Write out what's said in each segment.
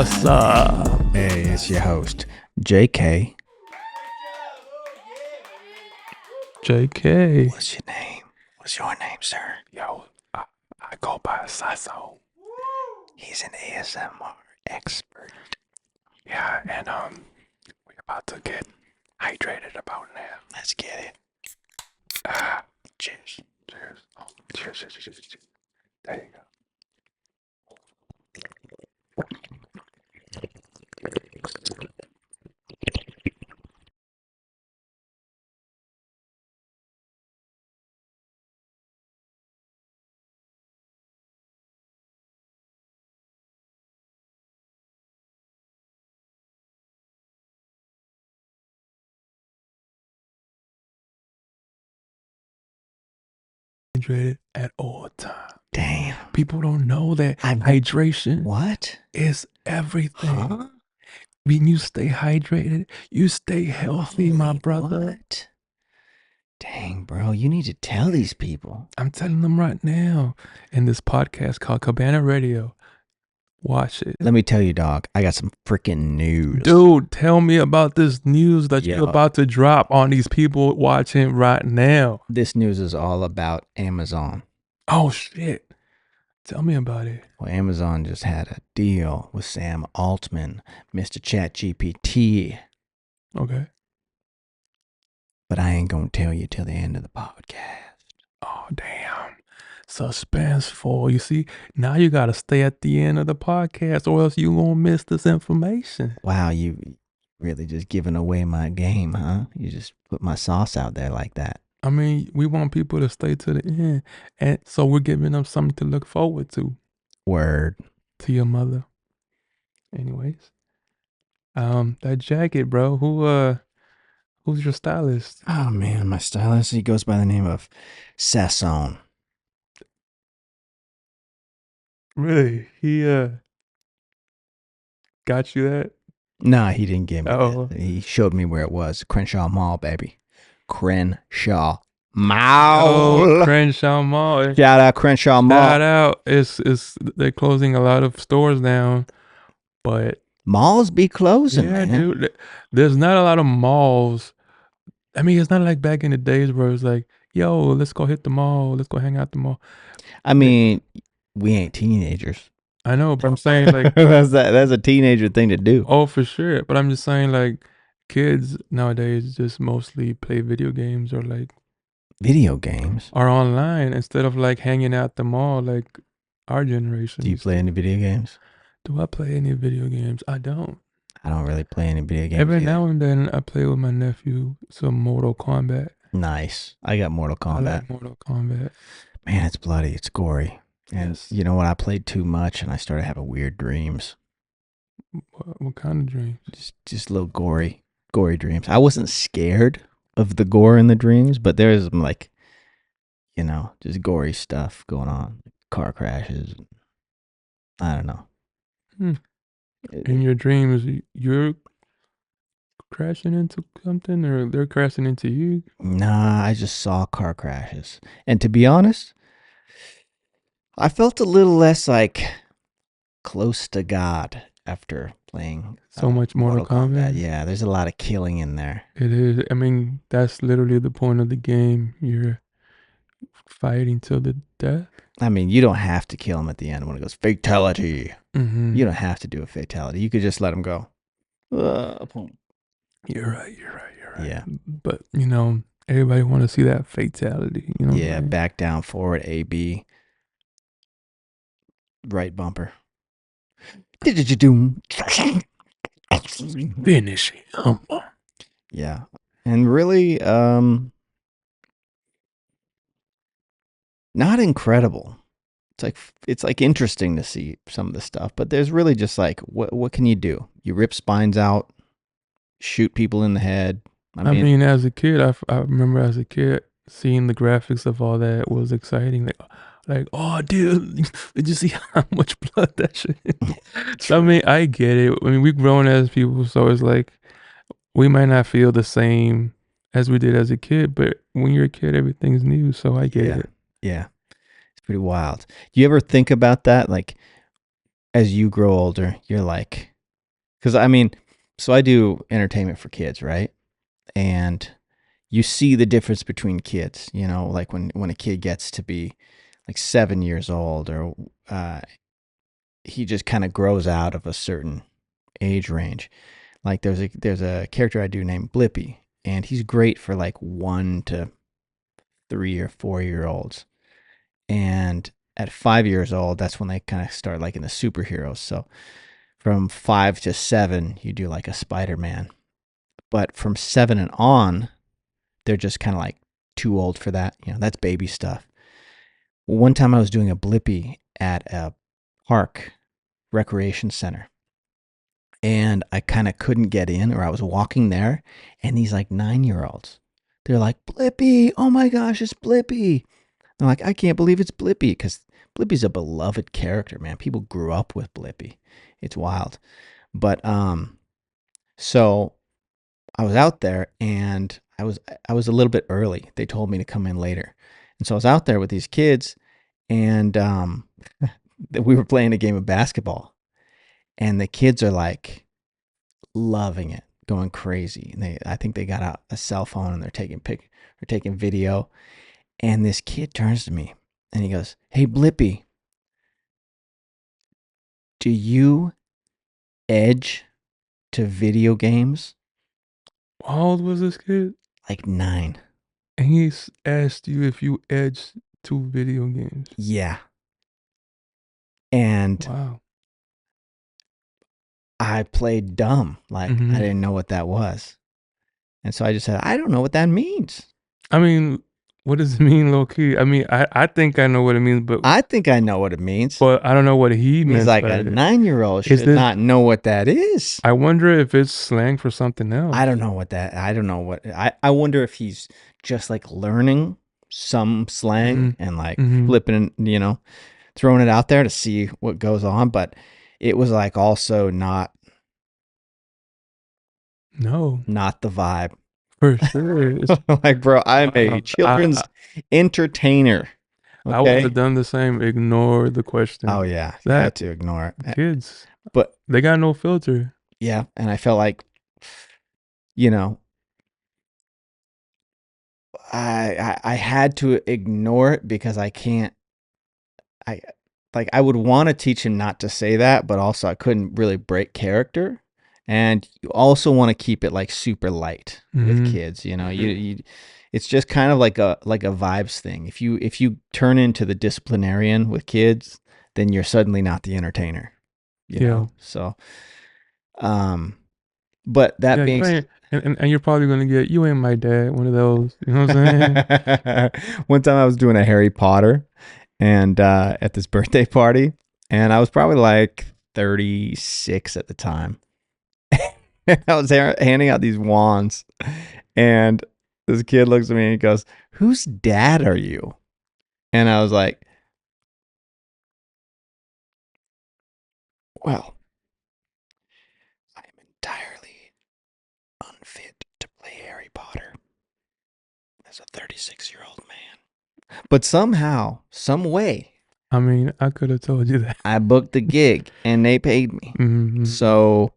What's up? Hey, it's your host, JK. JK. What's your name? What's your name, sir? Yo, I go by Sasso. He's an ASMR expert. Yeah, and we're about to get hydrated about now. Let's get it. Cheers. Cheers. Oh, cheers, cheers, cheers, cheers. There you go. Hydrated at all times. Damn. People don't know that hydration What? is everything. Huh? When you stay hydrated, you stay healthy, my Holy brother. What? Dang, bro, you need to tell these people. I'm telling them right now in this podcast called Cabana Radio. Watch it. Let me tell you, dog, I got some freaking news. Dude, tell me about this news that Yo. you're about to drop on these people watching right now. This news is all about Amazon. Oh, shit. Tell me about it. Well, Amazon just had a deal with Sam Altman, Mr. ChatGPT. Okay. But I ain't gonna tell you till the end of the podcast. Oh, damn. Suspenseful. You see, now you got to stay at the end of the podcast or else you're going to miss this information. Wow, you really just giving away my game, huh? You just put my sauce out there like that. I mean, we want people to stay to the end. And so we're giving them something to look forward to. Word. To your mother. Anyways. That jacket, bro. Who's your stylist? Oh man, my stylist, he goes by the name of Sasson. Really? He got you that? Nah, he didn't give me Oh. that. He showed me where it was. Crenshaw Mall, baby. Crenshaw Mall. Oh, Crenshaw Mall. Shout out Crenshaw Mall. Shout out. It's they're closing a lot of stores down, but malls be closing, yeah, man. dude. There's not a lot of malls. I mean, it's not like back in the days where it's like, yo, let's go hit the mall. Let's go hang out the mall. I mean, we ain't teenagers. I know, but I'm saying like that's a teenager thing to do. Oh, for sure. But I'm just saying like kids nowadays just mostly play video games or like Video games. are online instead of like hanging out the mall like our generation. Do you play any video games? Do I play any video games? I don't. I don't really play any video games. Every either. now and then I play with my nephew some Mortal Kombat. Nice. I got Mortal Kombat. I like Mortal Kombat. Man, it's bloody. It's gory. And Yes. you know what? I played too much and I started having weird dreams. What kind of dreams? Just little gory dreams. I wasn't scared of the gore in the dreams, but there's like, you know, just gory stuff going on. Car crashes. I don't know. In your dreams, you're crashing into something or they're crashing into you? Nah, I just saw car crashes. And to be honest, I felt a little less like close to God after playing So much Mortal Kombat. Yeah, there's a lot of killing in there. It is. I mean, that's literally the point of the game. You're fighting till the death. I mean, you don't have to kill him at the end when it goes fatality. Mm-hmm. You don't have to do a fatality. You could just let him go. Boom. You're right. Yeah. But, you know, everybody want to see that fatality. You know. Yeah, back, down, forward, A, B. Right bumper. Finish him. Yeah. And really, not incredible. It's like interesting to see some of the stuff, but there's really just like what can you do? You rip spines out, shoot people in the head. I mean, as a kid, I remember as a kid seeing the graphics of all that was exciting. Like, oh, dude, did you see how much blood that shit is? So, I mean, I get it. I mean, we've grown as people, so it's like we might not feel the same as we did as a kid, but when you're a kid, everything's new, so I get it. Yeah. It's pretty wild. Do you ever think about that? Like, as you grow older, you're like, Because I mean, so I do entertainment for kids, right? And you see the difference between kids. You know, like when a kid gets to be like 7 years old, or he just kind of grows out of a certain age range. Like there's a character I do named Blippy, and he's great for like 1 to 3 or 4 year olds. And at 5 years old, that's when they kind of start like in the superheroes. So from 5 to 7, you do like a Spider Man. But from 7 and on, they're just kind of like too old for that. You know, that's baby stuff. Well, one time I was doing a Blippy at a park recreation center, and I kind of couldn't get in, or I was walking there, and these like 9 year olds, they're like, Blippy, oh my gosh, it's Blippy. I'm like, I can't believe it's Blippy, because Blippy's a beloved character, man. People grew up with Blippy. It's wild. But so I was out there, and I was a little bit early. They told me to come in later. And so I was out there with these kids, and we were playing a game of basketball, and the kids are like loving it, going crazy. And I think they got out a cell phone, and they're taking video. And this kid turns to me and he goes, "Hey Blippy, do you edge to video games?" How old was this kid? Like 9. And asked you if you edged to video games. Yeah. And Wow. I played dumb. Like I Hmm. didn't know what that was. And so I just said, I don't know what that means. I mean, what does it mean, low key? I mean, I think I know what it means, I think I know what it means. but I don't know what he It means meant like by a it. 9-year-old Is should this? not know what that is. I wonder if it's slang for something else. I don't know what that, I don't know what, I wonder if he's just like learning some Hmm. slang and like Hmm. flipping, throwing it out there to see what goes on. But it was like also No, not the vibe. for sure. It's, Like, bro, I'm a uh, children's entertainer. I would have Okay. done the same. Ignore the Oh question. yeah, you That had to ignore it. kids, But they got no filter. yeah, and I felt like, you know, I had to ignore it because I can't. I like I would want to teach him not to say that, but also I couldn't really break character. And you also want to keep it like super light with Hmm. kids. You it's just kind of like a vibes thing. If you turn into the disciplinarian with kids, then you're suddenly not the entertainer. Yeah. So but that Yeah, being you ain't, and you're probably gonna get you ain't my dad, one of those. You know what I'm saying? one time I was doing a Harry Potter and at this birthday party, and I was probably like 36 at the time. I was handing out these wands, and this kid looks at me and he goes, "Whose dad are you?" And I was like, "Well, I am entirely unfit to play Harry Potter as a 36-year-old man." But somehow, some way, I mean, I could have told you that. I booked the gig and they paid me. Hmm. So,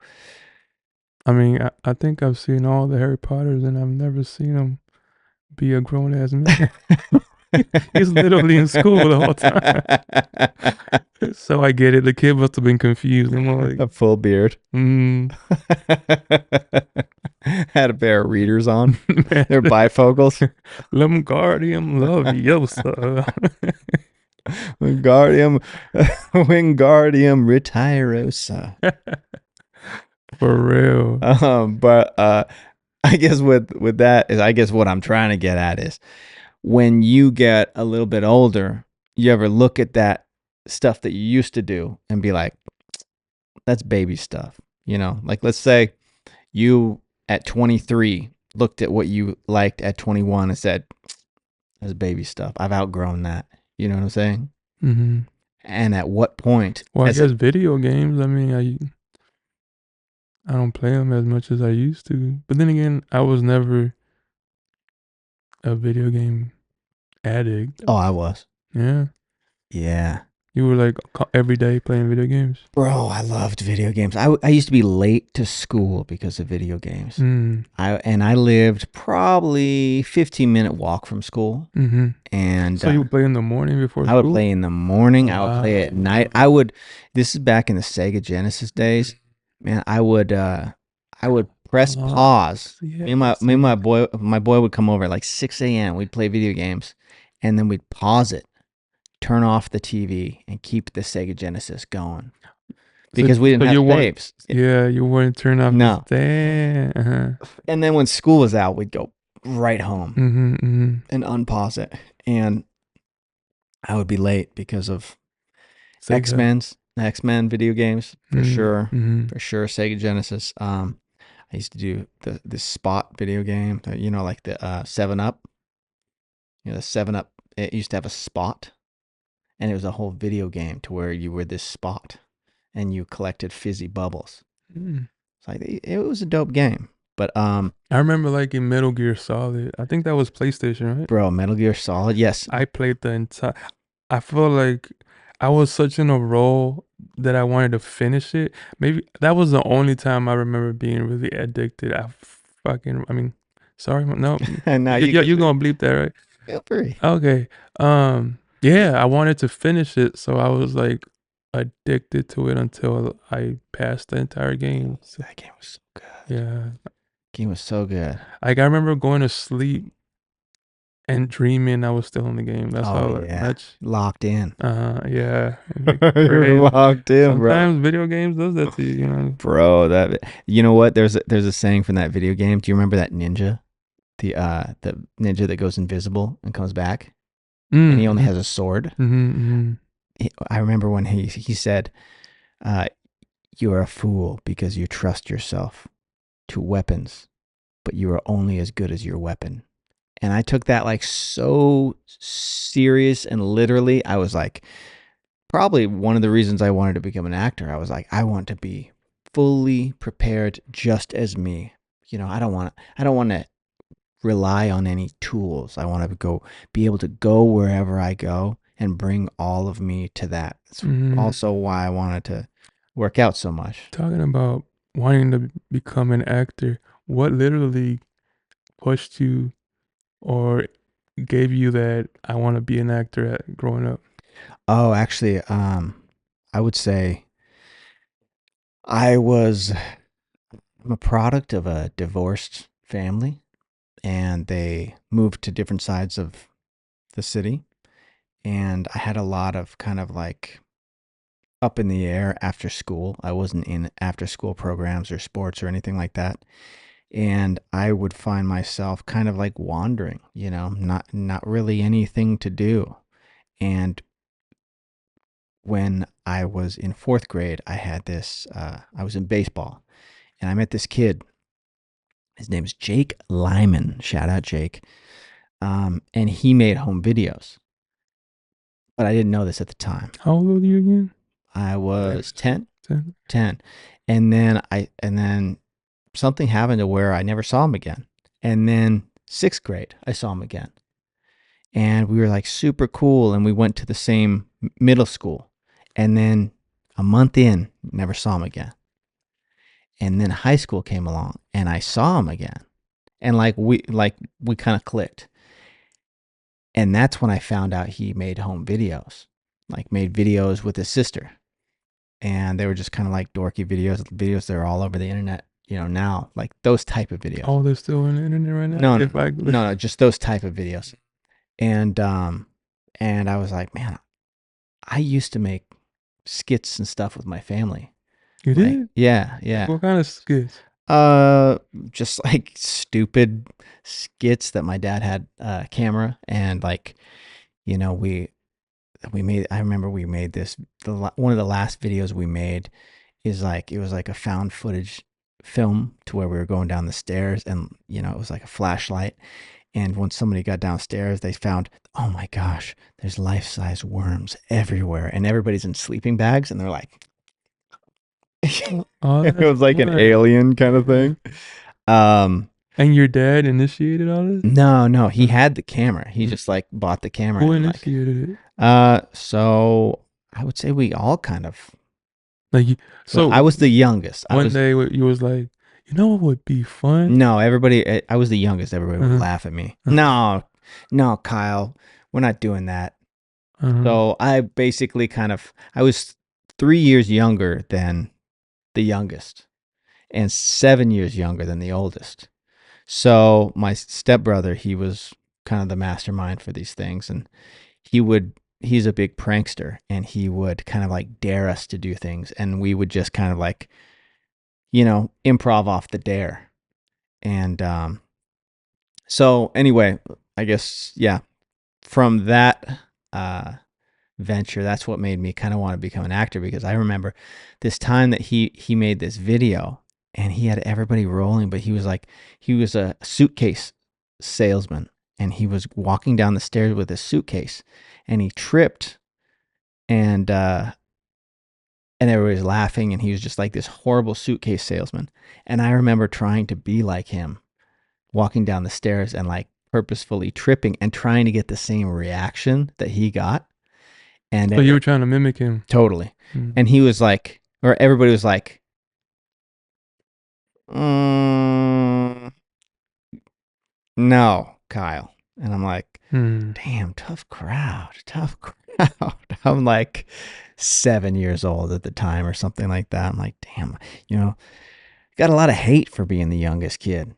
I mean, I think I've seen all the Harry Potters, and I've never seen him be a grown ass man. He's literally in school the whole time. So I get it. The kid must have been confused. I'm like, a full beard. mm, Had a pair of readers on. man, They're bifocals. Lemgardium Leviosa. Wingardium, Wingardium Retirosa. For real. But I guess with that is, I guess what I'm trying to get at is, when you get a little bit older, you ever look at that stuff that you used to do and be like, that's baby stuff. Like, let's say you at 23 looked at what you liked at 21 and said, that's baby stuff. I've outgrown that. You know what I'm saying? Hmm. And at what point, Well, I as a guess video games. I mean, I don't play them as much as I used to. But then again, I was never a video game addict. oh, I was. Yeah. Yeah. You were like every day playing video games. Bro, I loved video games. I used to be late to school because of video games. Mm. I lived probably 15-minute walk from school, Mm-hmm. and So you would play in the morning before I would school? play in the morning. I would play at night. Wow. This is back in the Sega Genesis days. Man, I would press Oh, pause. Me and yes. my boy would come over at like 6 a.m. We'd play video games, and then we'd pause it, turn off the TV, and keep the Sega Genesis going So, because we didn't so have you weren't, saves. yeah, you wouldn't turn off this. No. Damn. Uh-huh. And then when school was out, we'd go right home Mm-hmm, mm-hmm. and unpause it, and I would be late because of Sega. X Men video games Mm-hmm. for sure. Sega Genesis. I used to do the Spot video game. You know, like the 7 Up. You know, the 7 Up. It used to have a spot, and it was a whole video game to where you were this spot, and you collected fizzy bubbles. Mm. It's like it was a dope game. But I remember like in Metal Gear Solid. I think that was PlayStation, right? bro, Metal Gear Solid. Yes. I played the entire. I feel like I was such in a role that I wanted to finish it. Maybe that was the only time I remember being really addicted. I mean, sorry, no, And now you you could gonna bleep that, right? feel free. Okay. Yeah, I wanted to finish it, so I was like addicted to it until I passed the entire game. So, That game was so good. yeah, Game was so good. like I remember going to sleep and dreaming I was still in the game. That's Oh how yeah, much. locked in. Yeah, like You're crazy. locked in, bro. Sometimes video games does that to you, you know. Bro, that you know what? There's a saying from that video game. Do you remember that ninja? The ninja that goes invisible and comes back, and he only Mm-hmm. has a sword. Mm-hmm. I remember when he said, uh, "You are a fool because you trust yourself to weapons, but you are only as good as your weapon." And I took that like so serious and literally. I was like, probably one of the reasons I wanted to become an actor. I was like, I want to be fully prepared just as me. You know, I don't want to rely on any tools. I want to be able to go wherever I go and bring all of me to that. It's Mm-hmm. also why I wanted to work out so much. Talking about wanting to become an actor, what literally pushed you or gave you that I want to be an actor at growing up? Oh, actually, I would say I was I'm a product of a divorced family, and they moved to different sides of the city, and I had a lot of kind of like up in the air after school. I wasn't in after school programs or sports or anything like that. And I would find myself kind of like wandering, you know, not really anything to do. And when I was in fourth grade, I had this. I was in baseball, and I met this kid. His name is Jake Lyman. Shout out Jake. And he made home videos, but I didn't know this at the time. How old are you again? I Like was 10, 10? 10, and then something happened to where I never saw him again. And then sixth grade, I saw him again, and we were like super cool. And we went to the same middle school, and then a month in, never saw him again. And then high school came along, and I saw him again, and we kind of clicked. And that's when I found out he made home videos, like made videos with his sister, and they were just kind of like dorky videos that are all over the internet, you know, now, like those type of videos. Oh, they're still on the internet right now? No, no, If I no, just those type of videos. And and I was like, man, I used to make skits and stuff with my family. You Like, did? yeah, Like yeah. what kind of skits? Just like stupid skits that my dad had a camera, and like, you know, we made. I remember we made this. One of the last videos we made is like it was like a found footage film to where we were going down the stairs, and you know, it was like a flashlight. And when somebody got downstairs, they found, oh my gosh, there's life-size worms everywhere, and everybody's in sleeping bags, and they're like, Oh, it that's was like an fun. alien kind of Yeah. thing. Um, And your dad initiated all this? no, no, he Uh, had the camera. He mm. just like bought the camera Who and like, initiated it? so I would say we all kind of. Like, Well, I so was the youngest. I one was day you was like, you know what would be fun? no everybody. I was the youngest. Everybody would Uh-huh, laugh at me. uh-huh, No, no, Kyle, we're not doing that. uh-huh. So I basically kind of. I was 3 years younger than the youngest, and 7 years younger than the oldest. So my stepbrother, he was kind of the mastermind for these things, and he's a big prankster, and he would kind of like dare us to do things, and we would just kind of like improv off the dare. And so anyway, I guess yeah, from that uh, venture, that's what made me kind of want to become an actor, because I remember this time that he made this video and he had everybody rolling, but he was a suitcase salesman, and he was walking down the stairs with a suitcase, and he tripped, and everybody was laughing, and he was just like this horrible suitcase salesman. And I remember trying to be like him, walking down the stairs and like purposefully tripping and trying to get the same reaction that he got. And So you it were trying to mimic him. totally. Mm. And he was like, or everybody was like, mm, no, Kyle. And I'm like, Hmm. damn, tough crowd, tough crowd. I'm like 7 years old at the time or something like that. I'm like, damn, you know, got a lot of hate for being the youngest kid.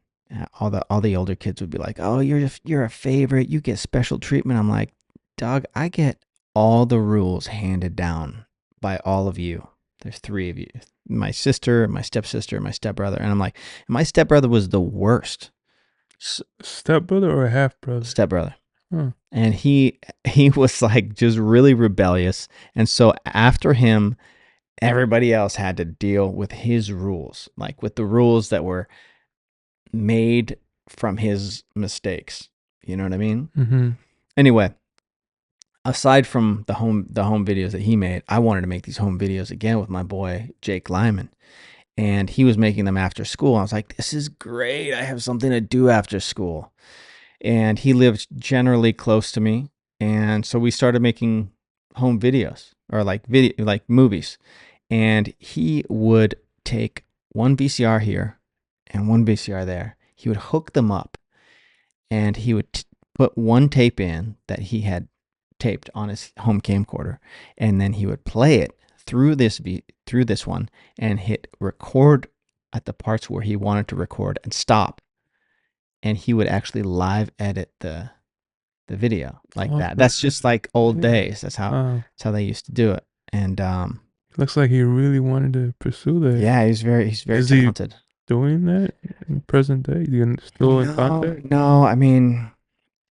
All the older kids would be like, "Oh, you're a favorite. You get special treatment." I'm like, "Dog, I get all the rules handed down by all of you. There's three of you. My sister, my stepsister, my stepbrother." And I'm like, my stepbrother was the worst. Stepbrother or half brother? Stepbrother. Huh. And he was like just really rebellious. And so after him, everybody else had to deal with his rules, like with the rules that were made from his mistakes. You know what I mean? Mm-hmm. Anyway, aside from the home videos that he made, I wanted to make these home videos again with my boy Jake Lyman. And he was making them after school. I was like, this is great. I have something to do after school. And he lived generally close to me. And so we started making home videos, or like like movies. And he would take one VCR here and one VCR there. He would hook them up, and he would put one tape in that he had taped on his home camcorder, and then he would play it through this one and hit record at the parts where he wanted to record and stop, and he would actually live edit the video like Oh, that. That's just like old really? days. That's how they used to do it. And Looks like he really wanted to pursue that. yeah, he's very Is he talented. doing that in present day? You still in No, contact? no. I mean,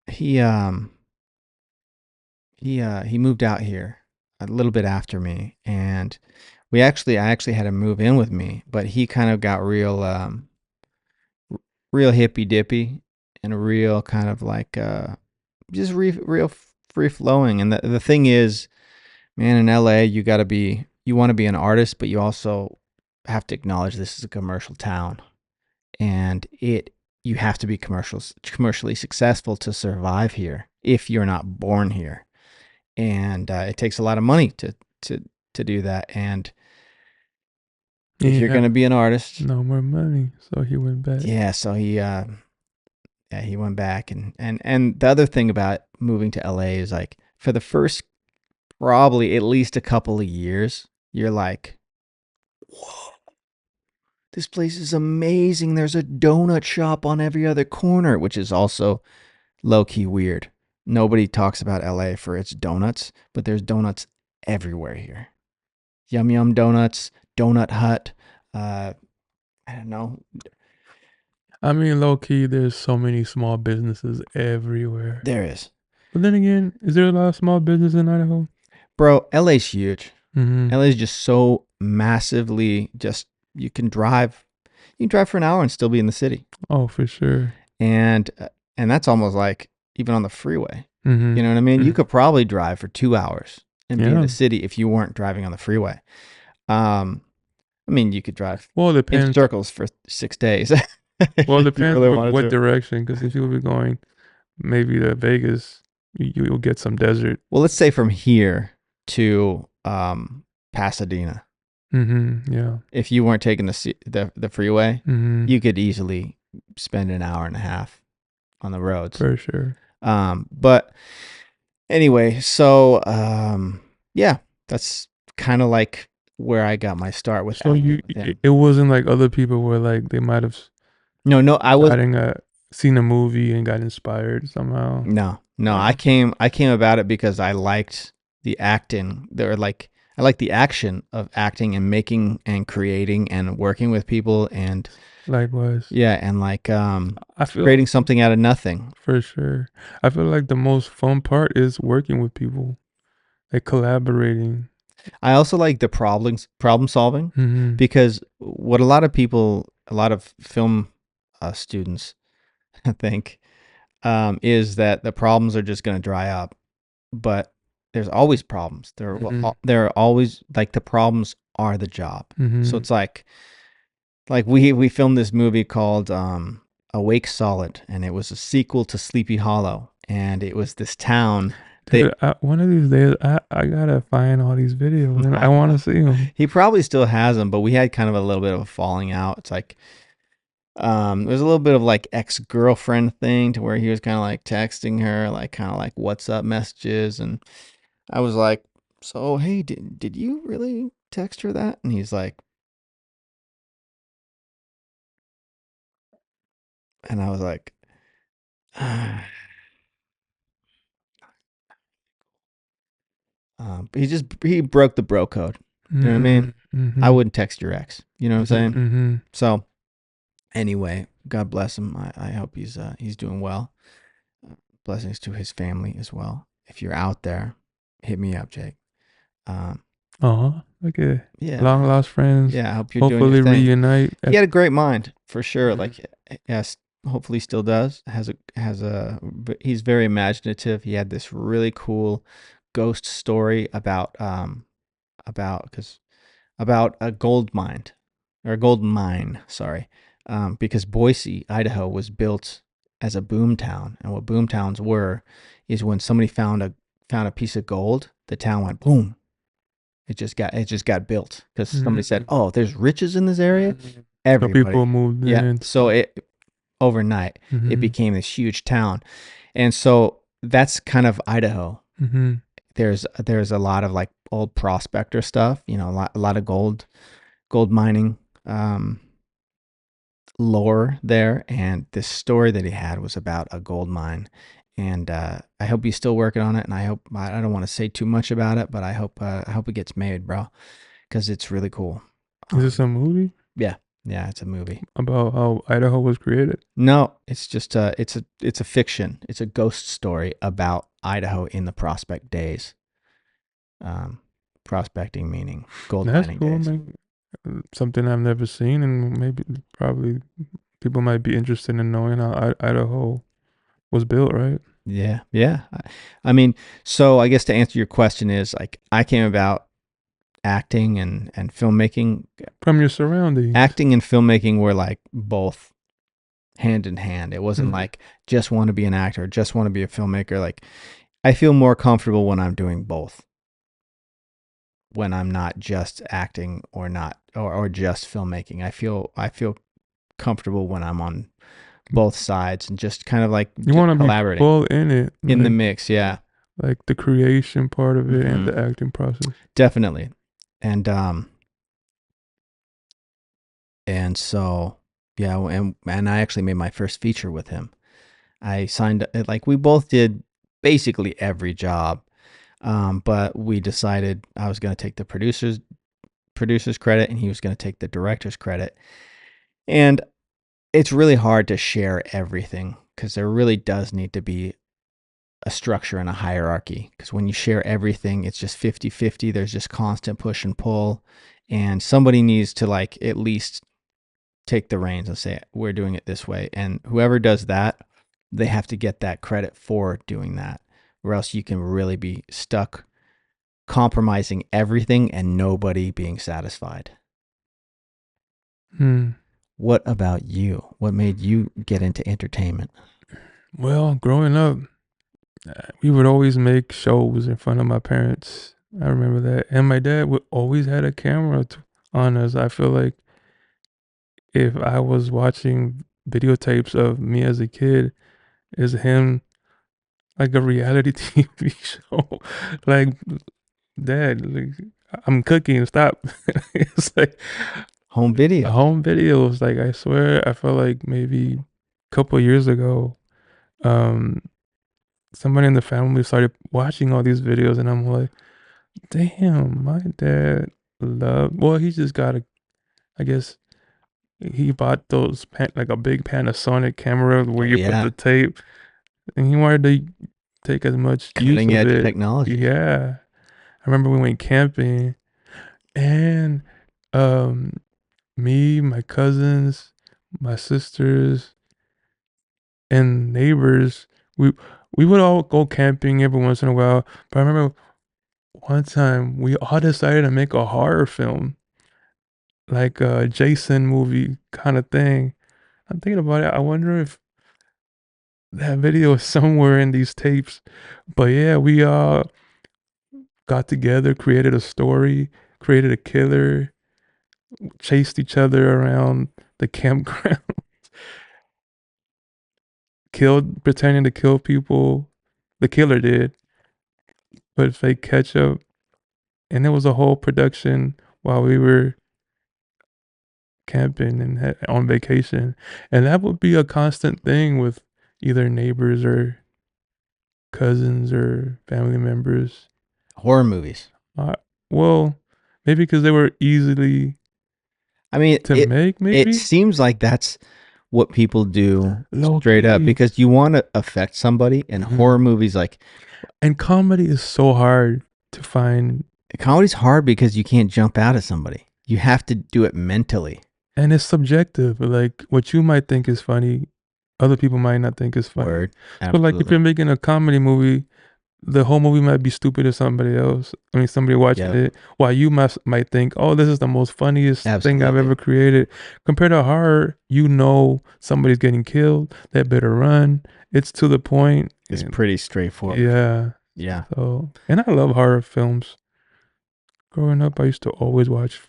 he he moved out here a little bit after me, and I actually had him move in with me, but he kind of got real hippy dippy, and real kind of like just real free flowing. And the thing is, man, in LA, you want to be an artist, but you also have to acknowledge this is a commercial town, and you have to be commercially successful to survive here if you're not born here. And it takes a lot of money to to do that. And if He you're going to had be an artist, no more money, so he went back. yeah. So he went back. And the other thing about moving to LA is like for the first probably at least a couple of years, you're like, whoa, this place is amazing. There's a donut shop on every other corner, which is also low key weird. Nobody talks about LA for its donuts, but there's donuts everywhere here. Yum Yum Donuts, Donut Hut. Uh, I don't know. I mean, low key, there's so many small businesses everywhere. There is, But then again, is there a lot of small business in Idaho? bro. LA's huge. Mm-hmm. LA's just so massively. Just you can drive. You can drive for an hour and still be in the city, Oh, for sure. and that's almost like even on the freeway. Mm-hmm. You know what I mean? You Mm. could probably drive for 2 hours and be in Yeah. the city if you weren't driving on the freeway. Um, I mean, you could drive Well, it in depends. circles for 6 days Well, it if you depends really wanted what to. direction. Because if you'll be going maybe to Vegas, you'll get some desert. Well, let's say from here to Pasadena. Yeah. If you weren't taking the freeway, Mm-hmm. you could easily spend an hour and a half on the roads. For sure. But anyway, so yeah, that's kind of like where I got my start with So acting you, with him. it wasn't like other people were like they might have No, no, I was gotten a seen a movie and got inspired somehow. no, no. Like, I came about it because I liked the acting. There, like I like the action of acting and making and creating and working with people and likewise. yeah, and like I feel creating something out of nothing. for sure. I feel like the most fun part is working with people, like collaborating. I also like the problem solving Mm-hmm. because what a lot of people, a lot of film students think is that the problems are just going to dry up, but there's always problems. Mm-hmm. There are always like the problems are the job. So Mm-hmm. it's like we filmed this movie called Awake Solid, and it was a sequel to Sleepy Hollow, and it was this town. They Dude, one of these days, I gotta find all these videos and I want to see them. he probably still has them, but we had kind of a little bit of a falling out. It's like there's a little bit of like ex-girlfriend thing to where he was kind of like texting her, like kind of like what's up messages, and I was like, so hey, did you really text her that? And he's like, and I was like, he broke the bro code. You know what I mean? Mm-hmm. I Mm-hmm. wouldn't text your ex. You know what I'm saying? Mm-hmm. So anyway, God bless him. I hope he's doing well. Blessings to his family as well. If you're out there, hit me up, Jake. Um, Oh, okay. yeah, Long man. lost friends. Yeah, I hope you're doing your Hopefully thing. reunite. He had a great mind for sure. Mhm. Like, yes, hopefully still does. He's very imaginative. He had this really cool ghost story about because about a gold mine or a golden mine. Sorry, because Boise, Idaho, was built as a boom town, and what boom towns were is when somebody found a piece of gold, the town went boom. It just got built because somebody said, Mhm. "Oh, there's riches in this area." Mhm. So people Everybody, moved yeah. in and So stuff. it overnight it Mm-hmm. became this huge town, and so that's kind of Idaho. Mm-hmm. There's a lot of like old prospector stuff, a lot of gold mining lore there, and this story that he had was about a gold mine. And I hope he's still working on it, and I don't want to say too much about it, but I hope it gets made, bro, because it's really cool. Is this a movie Yeah, yeah, it's a movie. about how Idaho was created? No, it's just it's a fiction. It's a ghost story about Idaho in the prospect days. Um, Prospecting meaning gold That's mining cool, days. man. Something I've never seen, and maybe probably people might be interested in knowing how Idaho was built, right? Yeah, yeah. I mean, so I guess to answer your question is like I came about acting and filmmaking. From your surroundings. Acting and filmmaking were like both hand in hand. It wasn't Mm-hmm. like just want to be an actor, just want to be a filmmaker. Like I feel more comfortable when I'm doing both. When I'm not just acting or not or just filmmaking. I feel comfortable when I'm on both sides and just kind of like You just want to be collaborating full in it, in the mix. Yeah. like the creation part of it and Hmm. the acting process. Definitely. And so yeah, and I actually made my first feature with him. I signed like we both did basically every job. But we decided I was going to take the producer's credit and he was going to take the director's credit. And it's really hard to share everything because there really does need to be a structure and a hierarchy. Because when you share everything, it's just 50-50. There's just constant push and pull. And somebody needs to like at least take the reins and say, we're doing it this way. And whoever does that, they have to get that credit for doing that. Or else you can really be stuck compromising everything and nobody being satisfied. Hmm. What about you? What made you get into entertainment? Well, growing up, we would always make shows in front of my parents. I remember that. And my dad would always had a camera on us. I feel like if I was watching videotapes of me as a kid, is him like a reality TV show. Like, Dad, like, I'm cooking. Stop. It's like Home a videos. home videos. Like I swear, I felt like maybe a couple years ago, um, somebody in the family started watching all these videos, and I'm like, damn, my dad loved. Well, he just got a. I guess he bought those like a big Panasonic camera where Oh you put yeah, the tape, and he wanted to take as much use cutting of edge it. technology. Yeah, I remember we went camping, and um, me, my cousins, my sisters, and neighbors, we we would all go camping every once in a while. But I remember one time we all decided to make a horror film, like a Jason movie kind of thing. I'm thinking about it. I wonder if that video is somewhere in these tapes. But yeah, we got together, created a story, created a killer, chased each other around the campground, killed, pretending to kill people. The killer did, but fake ketchup. And it was a whole production while we were camping and on vacation. And that would be a constant thing with either neighbors or cousins or family members. Horror movies. Uh, well, maybe because they were easily I mean, to it make, it maybe seems like that's what people do low straight up key. because you want to affect somebody, and horror Mhm. movies like And comedy is so hard to find, comedy's hard because you can't jump out at somebody. You have to do it mentally. and it's subjective. Like what you might think is funny, other people might not think is funny. Word, So, like, if absolutely. you're making a comedy movie, the whole movie might be stupid to somebody else. I mean, somebody watching Yep, it, while you might think, "Oh, this is the most funniest thing I've absolutely. ever created." Compared to horror, you know somebody's getting killed. They better run. It's to the point, It's and pretty straightforward. yeah. Yeah. So, and I love horror films. Growing up, I used to always watch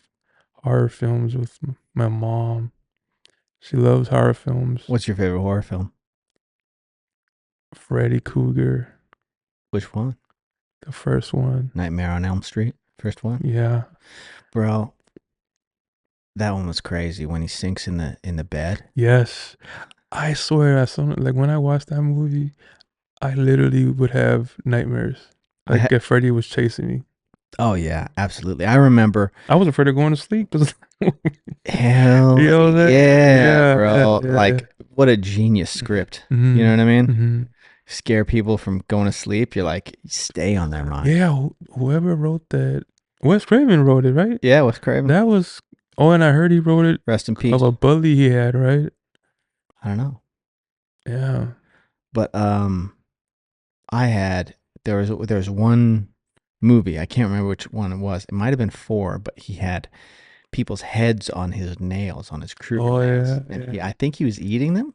horror films with my mom. She loves horror films. What's your favorite horror film? Freddy Krueger, Which one? the first one. Nightmare on Elm Street, first one. Yeah. Bro, that one was crazy when he sinks in the bed. Yes. I swear, like when I watched that movie, I literally would have nightmares. I Like if Freddy was chasing me, Oh yeah, absolutely. I remember. I was afraid of going to sleep. You Hell know that? yeah, Yeah, yeah, bro. yeah, yeah. Like what a genius script. You know Mm-hmm. what I mean? Mm-hmm. Scare people from going to sleep. You're like, stay on their mind. Yeah, whoever wrote that, Wes Craven wrote it, right? Yeah, Wes Craven. That was. Oh, and I heard he wrote it Rest in of peace. a bully he had, right? I don't know. Yeah. But I had there was one movie, I can't remember which one it was. It might have been four, but he had people's heads on his nails, on his Kruger Oh nails. yeah, And yeah. I think he was eating them.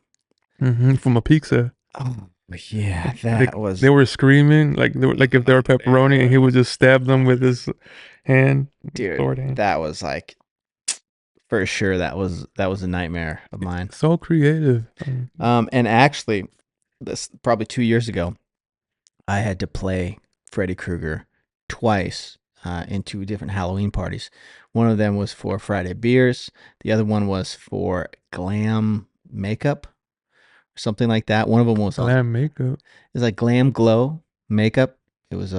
Mm-hmm. From a pizza. Oh yeah, They that they was were screaming like they were like if they were oh, pepperoni, and he man. would just stab them with his hand, Dude, sword hand. that was like for sure that was a nightmare of mine. So creative. And actually, this probably 2 years ago, I had to play Freddy Krueger twice in two different Halloween parties. One of them was for Friday beers. The other one was for glam makeup, something like that. One of them was also Glam makeup. it's like glam glow makeup. It was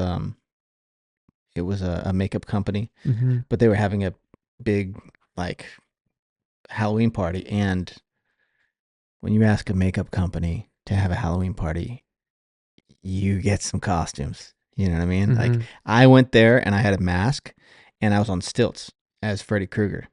a makeup company, Mm-hmm. but they were having a big like Halloween party. And when you ask a makeup company to have a Halloween party, you get some costumes. You know what I mean? Like Mm-hmm. I went there and I had a mask and I was on stilts as Freddy Krueger.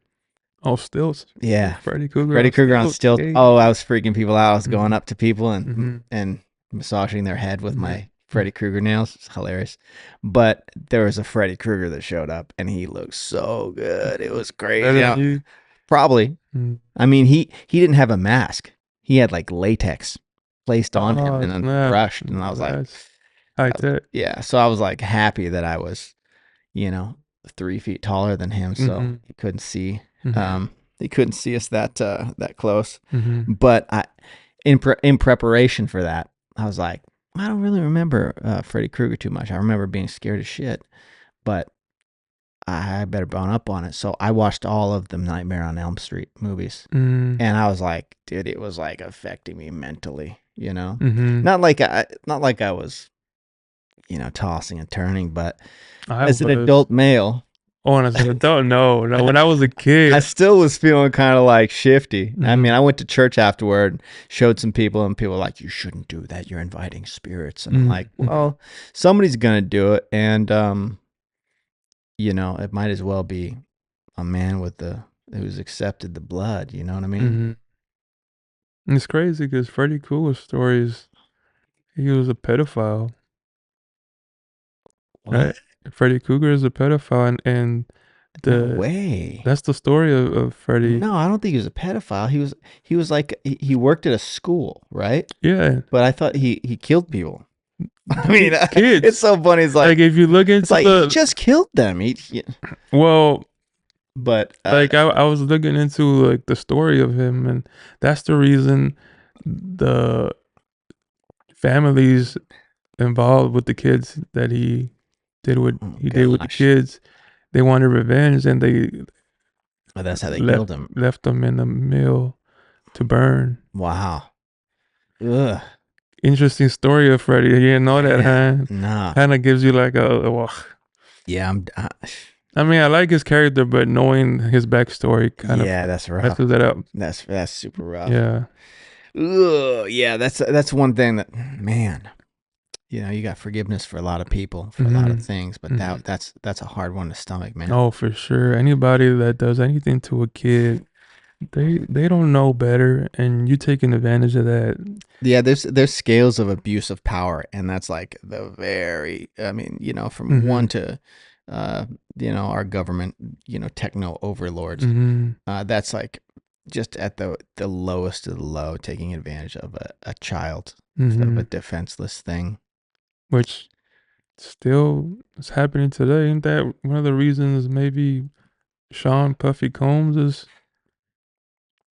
Oh, stilts. Yeah, Freddy Krueger Freddy on Krueger on stilts. stilts. Hey. Oh, I was freaking people out. I was going Mm-hmm. up to people Mm-hmm. and massaging their head with Mm-hmm. my Freddy Krueger nails. It's hilarious. But there was a Freddy Krueger that showed up and he looked so good. It was crazy. Better than Yeah, you. probably. Mm. I mean, he didn't have a mask. He had like latex placed on him Oh and then snap! brushed, and I was like, That's high tech. yeah. So I was like happy that I was, you know, 3 feet taller than him, so Mm-hmm. he couldn't see. Mm-hmm. He couldn't see us that close. Mm-hmm. But in preparation for that, I was like, I don't really remember Freddy Krueger too much. I remember being scared as shit, but I better bone up on it. So I watched all of the Nightmare on Elm Street movies, Mm-hmm. and I was like, dude, it was like affecting me mentally. You know, Mm-hmm. not like I was, tossing and turning, but I as an was. adult male, Oh, and as an adult, no, no. When I was a I kid. still was feeling kind of like shifty. I mean, Mm-hmm. I went to church afterward, showed some people, and people were like, "You shouldn't do that. You're inviting spirits." And I'm like, Mm-hmm. "Well, somebody's gonna do it, and it might as well be a man who's accepted the blood. You know what I mean?" Mm-hmm. It's crazy because Freddy Krueger's stories, he was a pedophile, right? What? Freddy Krueger is a pedophile, and No the way. that's the story of Freddy. No, I don't think he was a pedophile. He was like he worked at a school, right? Yeah, But I thought he killed people. I mean, it's kids. so funny. Like if you look It's into like he the just killed them. well, But like I was looking into like the story of him, and that's the reason the families involved with the kids that did what oh he did with the gosh, kids, they wanted revenge, and they well, that's how they left killed him. left them in the mill to burn. Wow. Ugh. Interesting story of Freddy. You didn't know that, Yeah. huh? Nah. Kind of gives you like well, Yeah. I mean, I like his character, but knowing his backstory kind of Yeah. That's rough. messes that up. That's super rough. Yeah. Ugh. Yeah. That's one thing that, man. You got forgiveness for a lot of people for a lot of Hmm. things, but Hmm. that's a hard one to stomach, man. Oh, for sure. Anybody that does anything to a kid, they don't know better, and you taking advantage of that. Yeah, there's scales of abuse of power, and that's like the very, I mean, from Hmm. one to, uh, our government, techno overlords. Hmm. That's like just at the lowest of the low, taking advantage of a child, of Hmm. a defenseless thing. Which still is happening today. Ain't that one of the reasons maybe Sean Puffy Combs is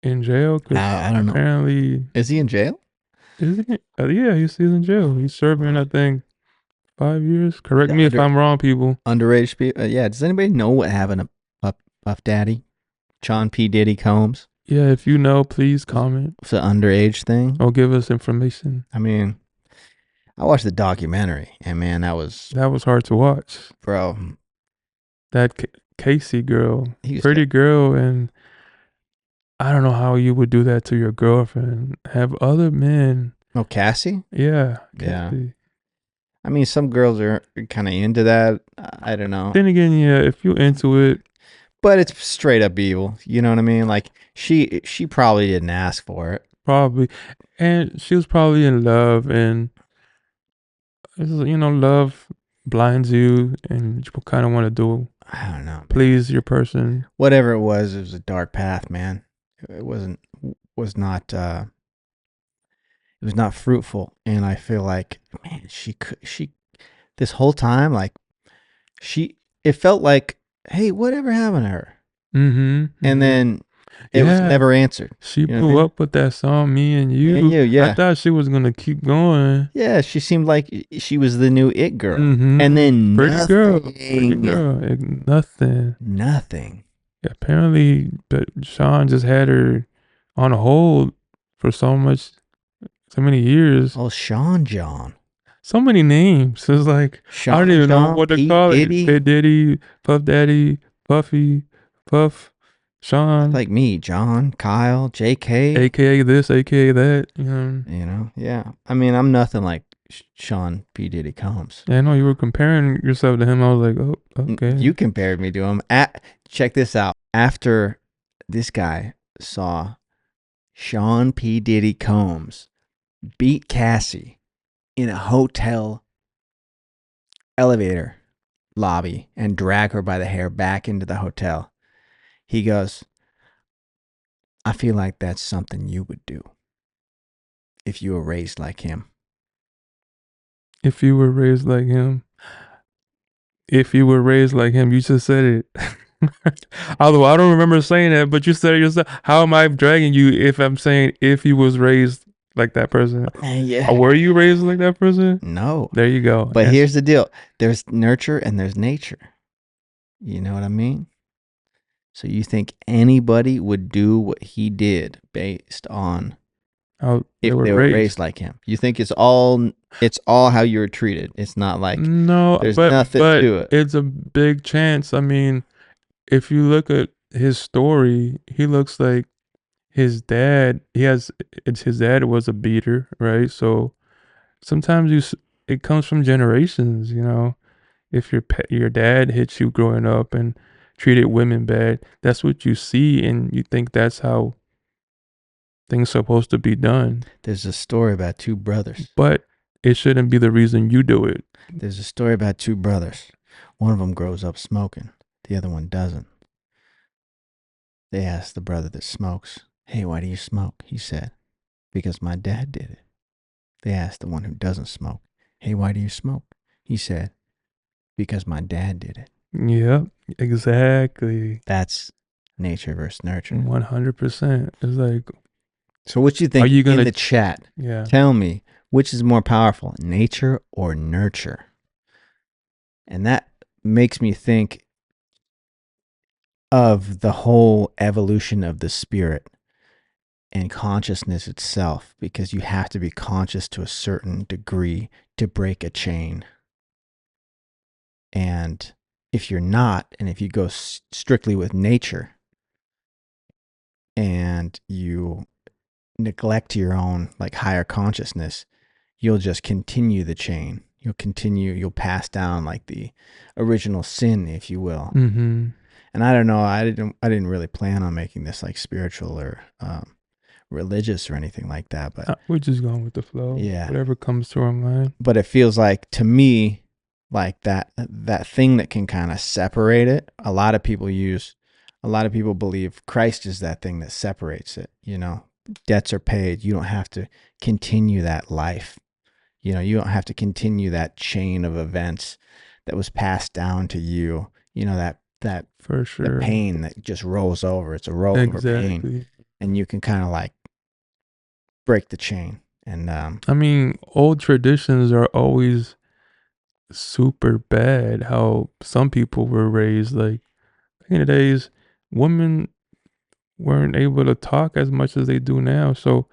in jail? Because I don't know. apparently, Is he in jail? isn't it? Yeah, he's in jail. He's serving, I think, 5 years. Correct The me if under I'm wrong, people. underage people? Yeah. Does anybody know what happened to Puff Daddy, Sean P Diddy Combs? Yeah, if you know, please comment It's an underage thing. or give us information. I mean, I watched the documentary, and man, that was, That was hard to watch. bro. That Casey girl, He was pretty girl, and I don't know how you would do that to your girlfriend. Have other men, Oh, Cassie. yeah, Yeah. Casey. I mean, some girls are kind of into that. I don't know, Then again, yeah, if you into it, but it's straight up evil. You know what I mean? Like she probably didn't ask for it. probably, and she was probably in love, and love blinds you, and you kind of want to do I don't know, man. please your person. Whatever it was a dark path, man. It wasn't was not it was not fruitful, and I feel like, man, she this whole time, like, she it felt like, hey, whatever happened to her? Mm-hmm. And Mm-hmm. then it was Yeah, never answered. she You know what I blew mean? up with that song "Me and Me and You." you, I yeah. thought she was gonna keep going. Yeah, she seemed like she was the new it girl. And Mm-hmm. then Pretty girl, pretty nothing. girl. Nothing. Nothing. Apparently, but Sean just had her on hold for so many years, Oh, Sean John. so many names. It's like I don't Sean even know John, what to P. call it. Diddy. P Diddy, Puff Daddy, Puffy, Puff, Sean, Like me, John, Kyle, JK. aka this, aka that. Yeah. I mean, I'm nothing like Sean P. Diddy Combs. Yeah, I know you were comparing yourself to him. I was like, oh, okay. You compared me to him. Check this out. After this guy saw Sean P. Diddy Combs beat Cassie in a hotel elevator lobby and drag her by the hair back into the hotel, he goes, I feel like that's something you would do if you were raised like him. If you were raised like him, if you were raised like him, you just said it. Although I don't remember saying that, but you said it yourself. How am I dragging you if I'm saying if he was raised like that person? Or Yeah. were you raised like that person? No. There you go. But Answer. here's the deal. There's nurture and there's nature. You know what I mean? So you think anybody would do what he did based on How they if were they were raised raised. like him? You think it's all how you were treated. It's not like No, there's nothing but to it. it's a big chance. I mean, if you look at his story, he looks like his dad. His dad was a beater, right? So sometimes it comes from generations. If your dad hit you growing up and treated women bad, that's what you see, and you think that's how things are supposed to be done. There's a story about two brothers. But it shouldn't be the reason you do it. There's a story about two brothers. One of them grows up smoking. The other one doesn't. They asked the brother that smokes, "Hey, why do you smoke?" He said, "Because my dad did it." They asked the one who doesn't smoke, "Hey, why do you smoke?" He said, "Because my dad did it." Yep, exactly. That's nature versus nurture. 100%. It's like, So, what you are think you in gonna? the chat? Yeah, Tell me which is more powerful, nature or nurture? And that makes me think of the whole evolution of the spirit and consciousness itself, because you have to be conscious to a certain degree to break a chain. And if you're not, and if you go strictly with nature and you neglect your own like higher consciousness, you'll just continue the chain. You'll pass down like the original sin, if you will. mm-hmm. And I don't know, I didn't really plan on making this like spiritual or religious or anything like that, but We're just going with the flow. yeah. Whatever comes to our mind. But it feels like to me like that thing that can kind of separate it. A lot of people believe Christ is that thing that separates it, debts are paid. You don't have to continue that life. You don't have to continue that chain of events that was passed down to you. That For the sure. pain that just rolls over. It's a rollover pain, Exactly. and you can kind of like break the chain. And I mean, old traditions are always super bad. How some people were raised, like back in the days, women weren't able to talk as much as they do now. So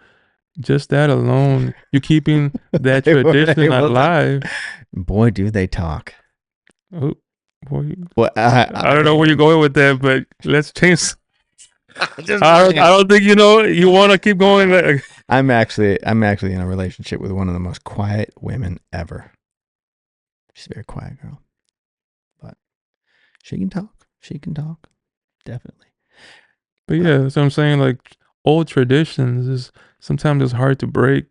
just that alone, you're keeping that they weren't tradition able to. alive. Boy, do they talk. Oh, boy, Well, I don't know where you're going with that, but let's change. just I bring don't, I it. don't think you want to keep going. I'm actually in a relationship with one of the most quiet women ever. She's a very quiet girl, but she can talk. She can talk, definitely. But But yeah, that's what I'm saying. Like old traditions is sometimes it's hard to break,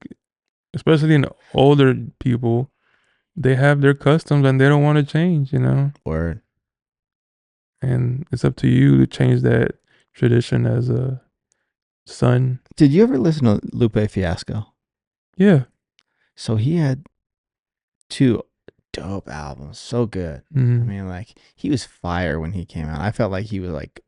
especially in older people. They have their customs and they don't want to change. or And it's up to you to change that tradition as a son. did you ever listen to Lupe Fiasco? Yeah. So he had two dope albums, so good. I Mm. mean, like he was fire when he came out. I felt like he was like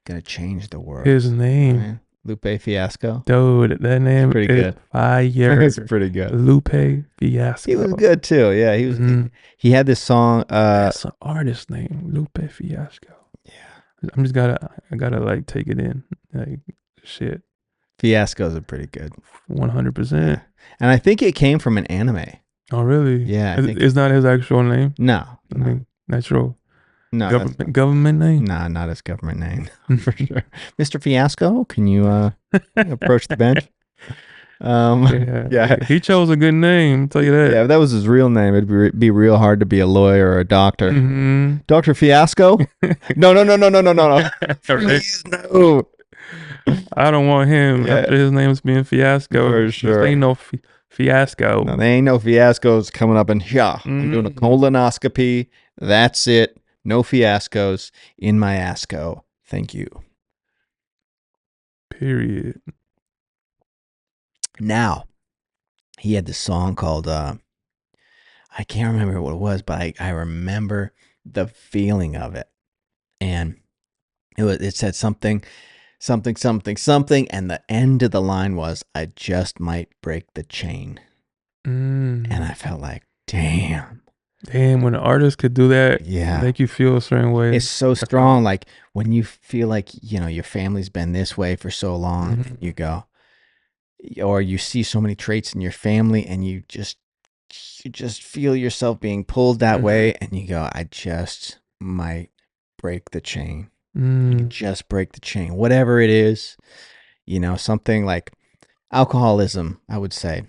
gonna change the world. His You know what I name. mean? Lupe Fiasco. Dude, that It's name pretty is good. It's fire. pretty good. Lupe He was Fiasco. good too. Yeah, he was. Hmm. He had this song. That's an artist name, Lupe Fiasco. Yeah, I gotta like take it in. Like shit. Fiasco's are pretty good. Yeah, 100%. and I think it came from an anime. Oh really? Yeah, I think. It's not his actual name. No, I no, mean, natural no. That's government name. nah, not his government name for sure. Mr. Fiasco, can you approach the bench? Yeah, Yeah, he chose a good name. I'll tell you that. yeah. If that was his real name, it'd be real hard to be a lawyer or a doctor. Mm-hmm. Doctor Fiasco? No, no, no, no, no, no, no, no. Right. Please no. I don't want him Yeah, after his name's being Fiasco. for This sure. ain't no fiasco. No, there ain't no fiascos coming up and yeah, I'm doing a Mm-hmm. colonoscopy. That's it. No fiascos in my asco. Thank you. Period. Now, he had this song called I can't remember what it was, but I remember the feeling of it. And it said something, something, something, something, and the end of the line was, "I just might break the chain." And Mm. I felt like, damn, Damn, when an artist could do that, yeah, make you feel a certain way, it's so that's how. strong. Like when you feel like, your family's been this way for so long, and Mhm. you go, or you see so many traits in your family, and you just feel yourself being pulled that Mhm. way, and you go, I just might break the chain. You Mm. just break the chain, whatever it is. Something like alcoholism, I would say,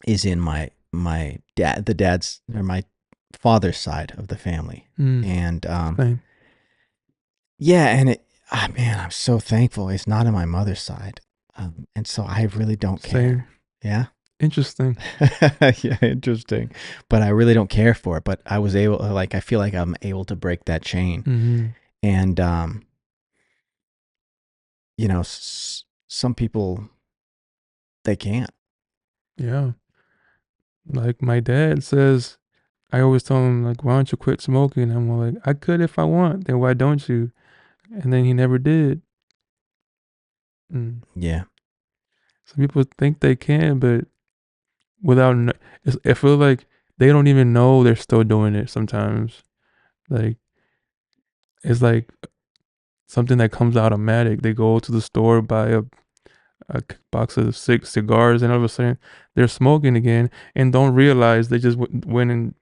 is in my the dad's or my father's side of the family. Mm. And Same. yeah, and man, I'm so thankful it's not on my mother's side. And so I really don't Same. care. Yeah. Interesting. Yeah, interesting. But I really don't care for it. But I was able, like, I feel like I'm able to break that chain. Mhm. And, some people, they can't. Yeah. Like my dad says, I always tell him like, why don't you quit smoking? I'm like, I could if I want. Then why don't you? And then he never did. Mm. Yeah. Some people think they can, but without, I feel like they don't even know they're still doing it sometimes. Like it's like something that comes automatic. They go to the store, buy a box of 6 cigars, and all of a sudden they're smoking again and don't realize they just went and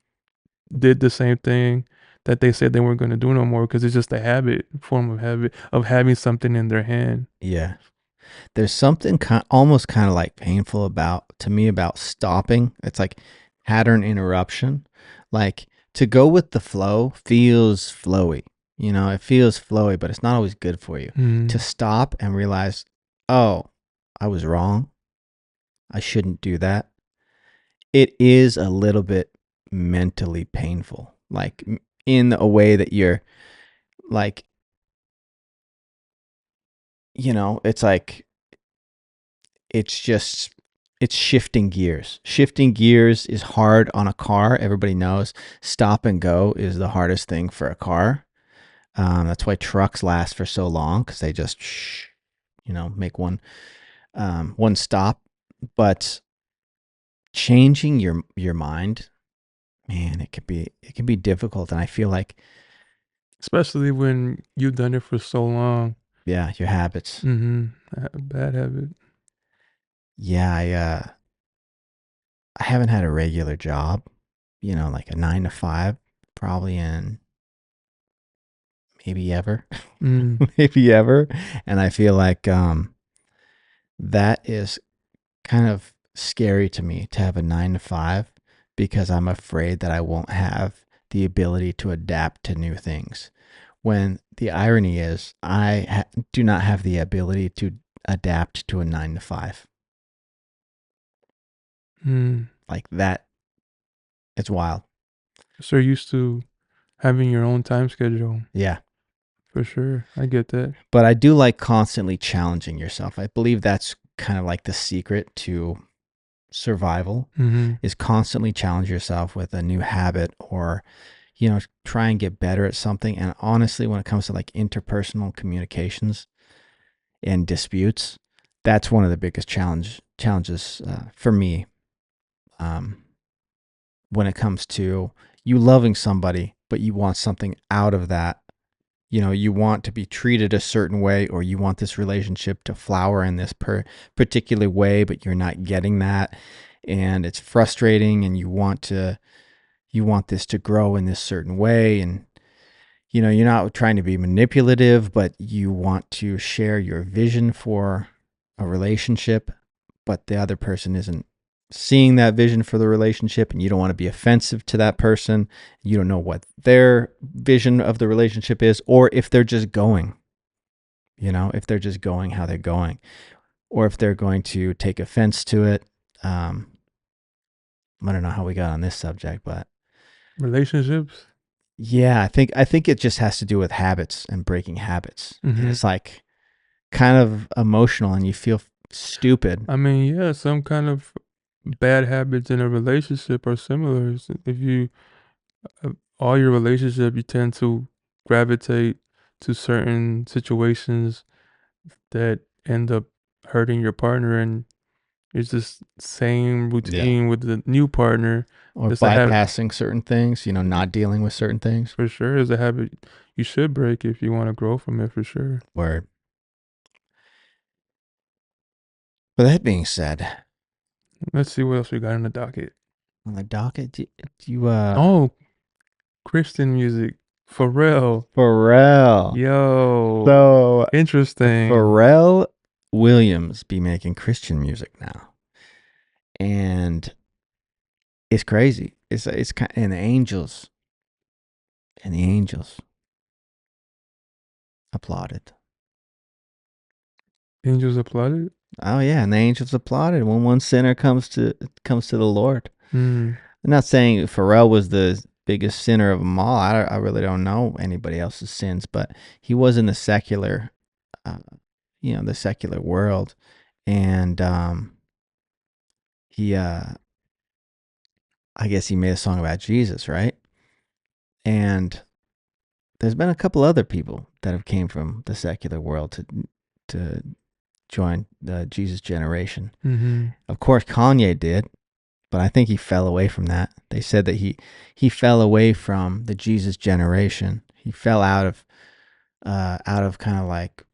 did the same thing that they said they weren't going to do no more because it's just a habit, form of habit of having something in their hand. Yeah. There's something almost kind of like painful about to me about stopping. It's like pattern interruption. Like to go with the flow feels flowy. It feels flowy, but it's not always good for you. To Mm. stop and realize, oh, I was wrong. I shouldn't do that. It is a little bit mentally painful. Like in a way that you're like, it's like it's just it's shifting gears. Shifting gears is hard on a car. Everybody knows stop and go is the hardest thing for a car. That's why trucks last for so long because they just make one stop. But changing your mind, man, it can be difficult. And I feel like, Especially when you've done it for so long. yeah, your habits. Mm-hmm. A bad habit. Yeah, I haven't had a regular job, like a 9 to 5, probably in maybe ever, Mm. maybe ever. And I feel like that is kind of scary to me to have a 9 to 5 because I'm afraid that I won't have the ability to adapt to new things. When the irony is, I do not have the ability to adapt to a 9 to 5. Mm. Like that, it's wild. So you're used to having your own time schedule. Yeah. For sure. I get that. But I do like constantly challenging yourself. I believe that's kind of like the secret to survival Mm-hmm. is constantly challenge yourself with a new habit or try and get better at something. And honestly, when it comes to like interpersonal communications and disputes, that's one of the biggest challenges for me. um, when it comes to you loving somebody but you want something out of that. You want to be treated a certain way, or you want this relationship to flower in this particular way, but you're not getting that. And it's frustrating, and you want this to grow in this certain way. And, you're not trying to be manipulative, but you want to share your vision for a relationship, but the other person isn't seeing that vision for the relationship, and you don't want to be offensive to that person. You don't know what their vision of the relationship is, or if they're just going, if they're just going how they're going, or if they're going to take offense to it. Um, I don't know how we got on this subject, but Relationships. yeah, I think it just has to do with habits and breaking habits. And Mm-hmm. it's like kind of emotional and you feel stupid. I mean, yeah, some kind of bad habits in a relationship are similar. If you all your relationship, you tend to gravitate to certain situations that end up hurting your partner, and it's just same Yeah. routine with the new partner. Or It's a habit bypassing certain things, not dealing with certain things. for sure. It's a habit you should break if you want to grow from it for sure. Word. But that being said, Let's see what else we got in the docket. on the docket, do you Oh, Christian music. Pharrell. Pharrell. Yo. So Interesting. Pharrell Williams be making Christian music now, and it's crazy. It's kind and the angels applauded. Angels applauded. Oh yeah, and the angels applauded when one sinner comes to the Lord. Hmm. I'm not saying Pharrell was the biggest sinner of them all. I really don't know anybody else's sins, but he was in the secular, uh, the secular world, and he, I guess he made a song about Jesus, right? And there's been a couple other people that have came from the secular world to join the Jesus generation. Mm-hmm. Of course, Kanye did, but I think he fell away from that. They said that he fell away from the Jesus generation. He fell out of kind of like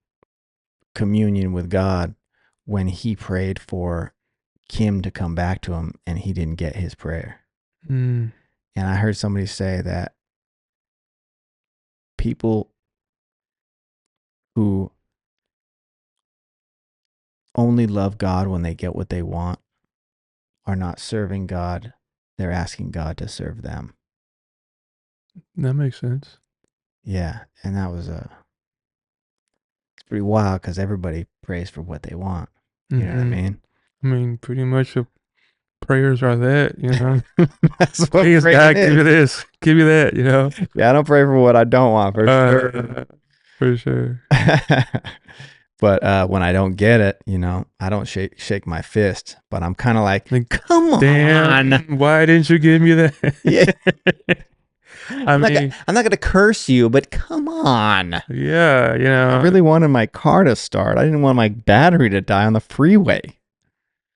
communion with God when he prayed for Kim to come back to him and he didn't get his prayer. Mm. And I heard somebody say that people who only love God when they get what they want are not serving God. They're asking God to serve them. That makes sense. Yeah. And it's pretty wild because everybody prays for what they want. You know what I Mm-hmm. mean? I mean, pretty much your prayers are that, you know. That's what Please, praying God, give is. you this, give you that, you know. Yeah, I don't pray for what I don't want for sure. For sure. But when I don't get it, I don't shake my fist. But I'm kind of like, Like, come damn, on. why didn't you give me Yeah, that? I mean, I'm not gonna curse you, but come on. yeah, I really wanted my car to start. I didn't want my battery to die on the freeway.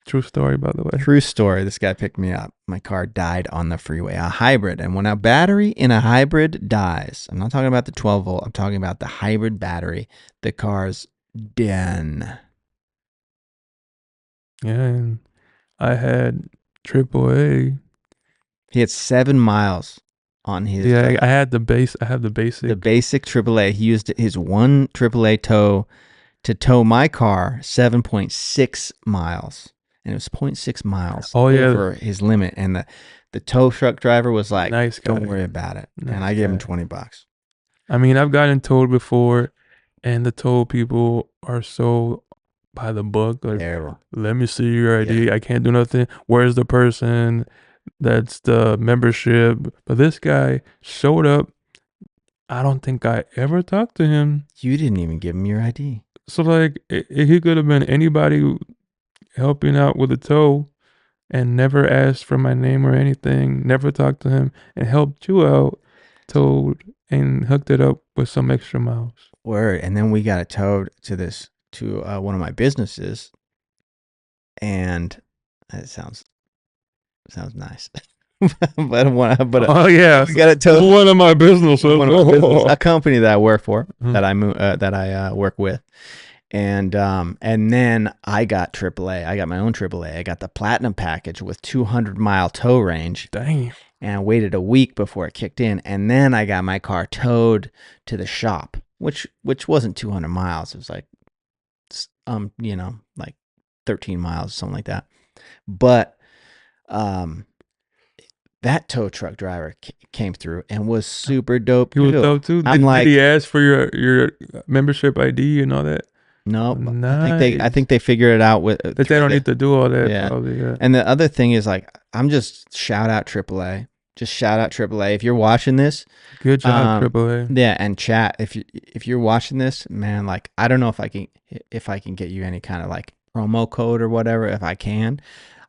true story, by the way. True story. This guy picked me up. My car died on the freeway. A hybrid. And when a battery in a hybrid dies, I'm not talking about the 12 volt. I'm talking about the hybrid battery. The car's done. Yeah, and I had AAA. He had 7 miles on his Yeah, I had the base. I have the the basic. basic AAA. He used his one AAA tow to tow my car 7.6 miles. And it was zero point 0.6 miles Oh yeah, over his limit. And the tow truck driver was like, nice don't guy. worry about it. And Nice I gave him guy. $20. I mean, I've gotten towed before, and the tow people are so by the book. Like, Terrible. let me see your Yeah. ID. I can't do nothing. Where's the person? That's the membership. But this guy showed up. I don't think I ever talked to him. You didn't even give him your ID. So like, he could have been anybody helping out with a tow, and never asked for my name or anything. Never talked to him, and helped you out. Towed and hooked it up with some extra miles. Word. And then we got it towed to one of my businesses. And that sounds nice. Oh yeah, we got it towed. one of my businesses. A company that I work for, Mhm. that I work with, and then I got AAA. I got my own AAA. I got the platinum package with 200-mile tow range, Dang. and I waited a week before it kicked in, and then I got my car towed to the shop, which wasn't 200 miles. It was like like 13 miles, something like that. But that tow truck driver came through and was super dope He was too. dope too. I'm Did he like, ask for your membership ID and all that? nope. I Nice. think they figured it out with That they through don't need to do all that. yeah. Probably. Yeah. And the other thing is like, I'm just shout out AAA. Just shout out AAA. If you're watching this, Good job, AAA. yeah, and chat. If you're watching this, man, like I don't know if I can get you any kind of like promo code or whatever. If I can,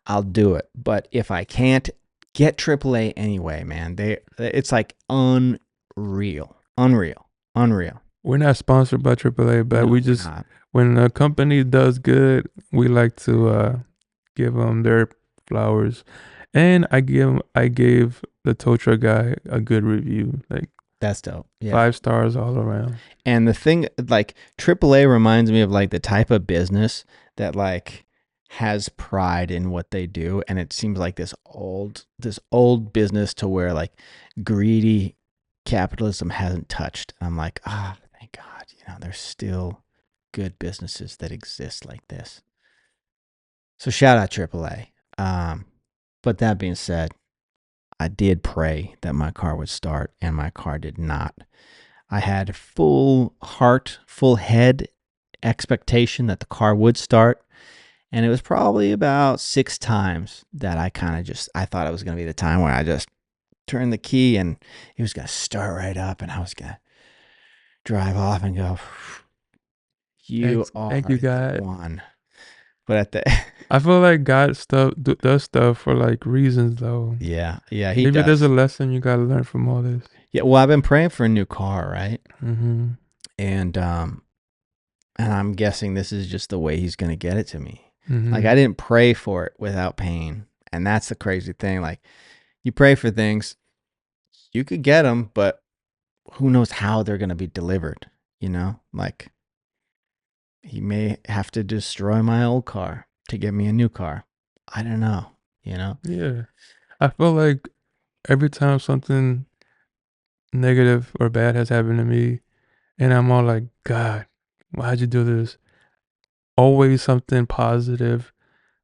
I'll do it. But if I can't, Get AAA anyway, man. It's like unreal, unreal, unreal. We're not sponsored by AAA, but No, we we're just not. when a company does good, we like to give them their flowers. And I gave the tow truck guy a good review, like That's dope. Yeah. 5 stars all around. And the thing, like AAA reminds me of like the type of business that like has pride in what they do, and it seems like this old business to where like greedy capitalism hasn't touched. I'm like, thank God, there's still good businesses that exist like this. So shout out AAA. But that being said, I did pray that my car would start, and my car did not. I had full heart, full head expectation that the car would start. And it was probably about 6 times that I thought it was going to be the time where I just turned the key and it was going to start right up and I was going to drive off and go, you Thank you, are the God. one. But at the, I feel like God does stuff for like reasons though. yeah, he Maybe there's a does. lesson you gotta learn from all this. Yeah, well, I've been praying for a new car, right? Mm-hmm. And I'm guessing this is just the way he's going to get it to me. Like Mm-hmm. I didn't pray for it without pain. And that's the crazy thing. Like you pray for things, you could get them, but who knows how they're going to be delivered, Like he may have to destroy my old car to get me a new car. I don't know, you know. Yeah. I feel like every time something negative or bad has happened to me, and I'm all like, God, why'd you do this? Always something positive,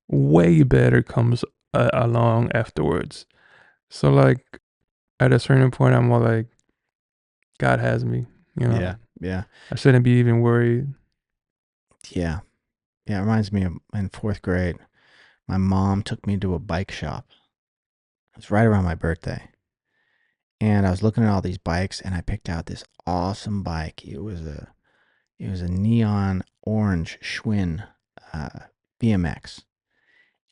way better comes along afterwards. So like at a certain point, I'm all like, God has me. You know, Yeah, yeah, I shouldn't be even worried. yeah. Yeah, it reminds me of in 4th grade, my mom took me to a bike shop. It was right around my birthday. And I was looking at all these bikes and I picked out this awesome bike. It was a neon orange Schwinn uh, BMX.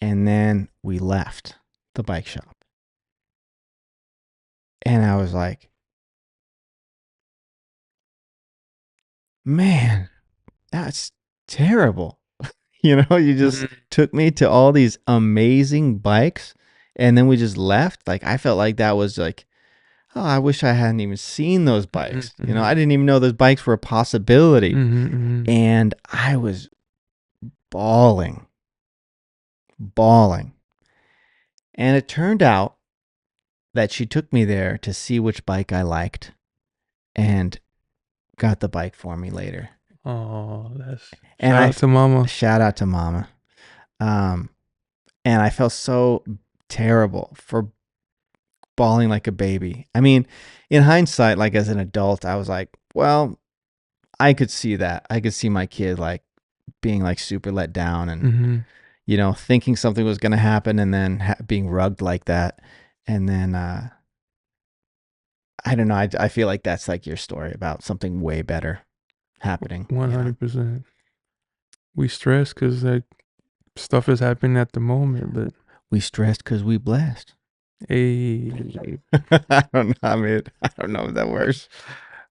And then we left the bike shop. And I was like, man, that's terrible. You just Mhm. took me to all these amazing bikes and then we just left. Like, I felt like that was like, oh, I wish I hadn't even seen those Mhm. bikes. Mhm. I didn't even know those bikes were a possibility. Mhm. Mhm. And I was bawling, bawling. And it turned out that she took me there to see which bike I liked and got the bike for me later. Oh, that's And shout out to Mama. shout out to Mama. Um, and I felt so terrible for bawling like a baby. I mean, in hindsight, like as an adult, I was like, well, I could see that. I could see my kid like being like super let down and Mm-hmm. thinking something was going to happen and then being rugged like that. And then I don't know. I feel like that's like your story about something way better happening. 100%. We stress because like stuff is happening at the moment, but We stressed because we blessed. hey, I don't know. I mean, I don't know if that works.